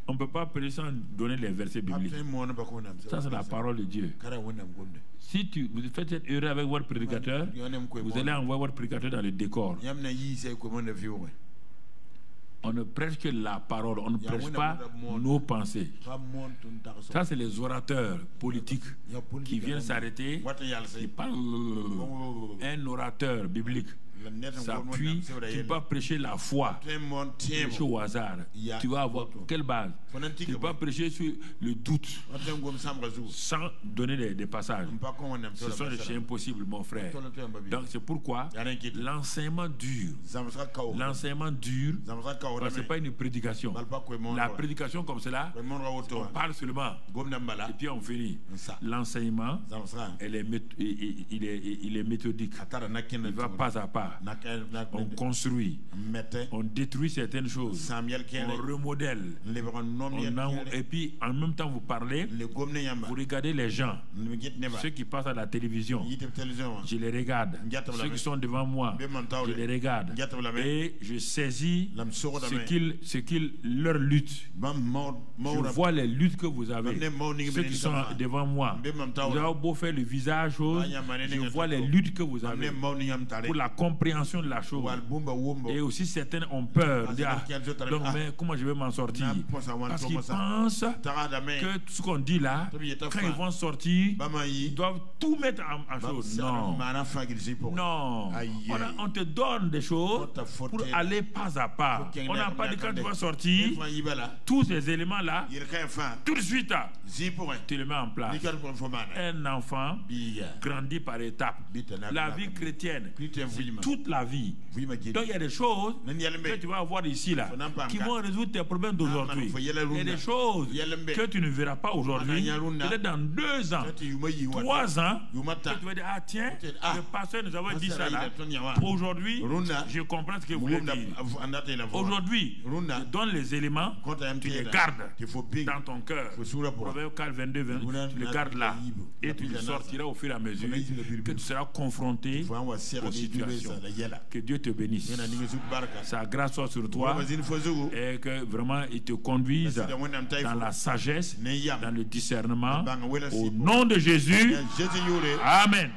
On ne peut pas prêcher sans donner les versets bibliques. Ça, c'est la parole de Dieu. Si vous faites cette erreur avec votre prédicateur, vous allez envoyer votre prédicateur dans le décor. On ne prêche que la parole, on ne prêche pas nos pensées. Ça, c'est les orateurs politiques qui viennent s'arrêter, qui parlent. Un orateur biblique s'appuie, tu ne peux pas prêcher la foi, prêcher au hasard. Tu vas avoir quelle base? Tu ne peux pas prêcher sur le doute sans donner des passages. C'est impossible, mon frère. Donc c'est pourquoi l'enseignement dure. L'enseignement dure, parce que ce n'est pas une prédication. La prédication comme cela, on parle seulement et puis on finit. L'enseignement, il est méthodique. Il va pas à pas. pas. On construit. On détruit certaines choses. On remodèle. Et puis, en même temps, vous parlez. Vous regardez les gens. Ceux qui passent à la télévision. Je les regarde. Ceux qui sont devant moi. Je les regarde. Et je saisis ce qu'ils leur lutte. Je vois les luttes que vous avez. Ceux qui sont devant moi. Vous avez beau faire le visage, je vois les luttes que vous avez pour la compréhension de la chose. Et aussi certaines ont peur. Donc, mais comment je vais m'en sortir? Parce qu'ils pensent que tout ce qu'on dit là, quand ils vont sortir, ils doivent tout mettre en chose. Non. Non. On te donne des choses pour aller pas à pas. On n'a pas dit quand tu vas sortir, tous ces éléments-là, tout de suite, tu les mets en place. Un enfant grandit par étapes. La vie chrétienne, toute la vie. Donc il y a des choses que tu vas avoir ici là qui vont résoudre tes problèmes d'aujourd'hui. Il y a des choses que tu ne verras pas aujourd'hui. Peut-être dans 2 ans, 3 ans, que tu vas dire, ah tiens, le pasteur nous avait dit ça là. Aujourd'hui, je comprends ce que vous voulez dire. Aujourd'hui, je donne les éléments, tu les gardes dans ton cœur. Proverbe 4, 22, 20, tu les gardes là. Et tu les sortiras au fur et à mesure que tu seras confronté aux situations. Que Dieu te bénisse. Sa grâce soit sur toi et que vraiment il te conduise dans la sagesse, dans le discernement. Au nom de Jésus. Amen.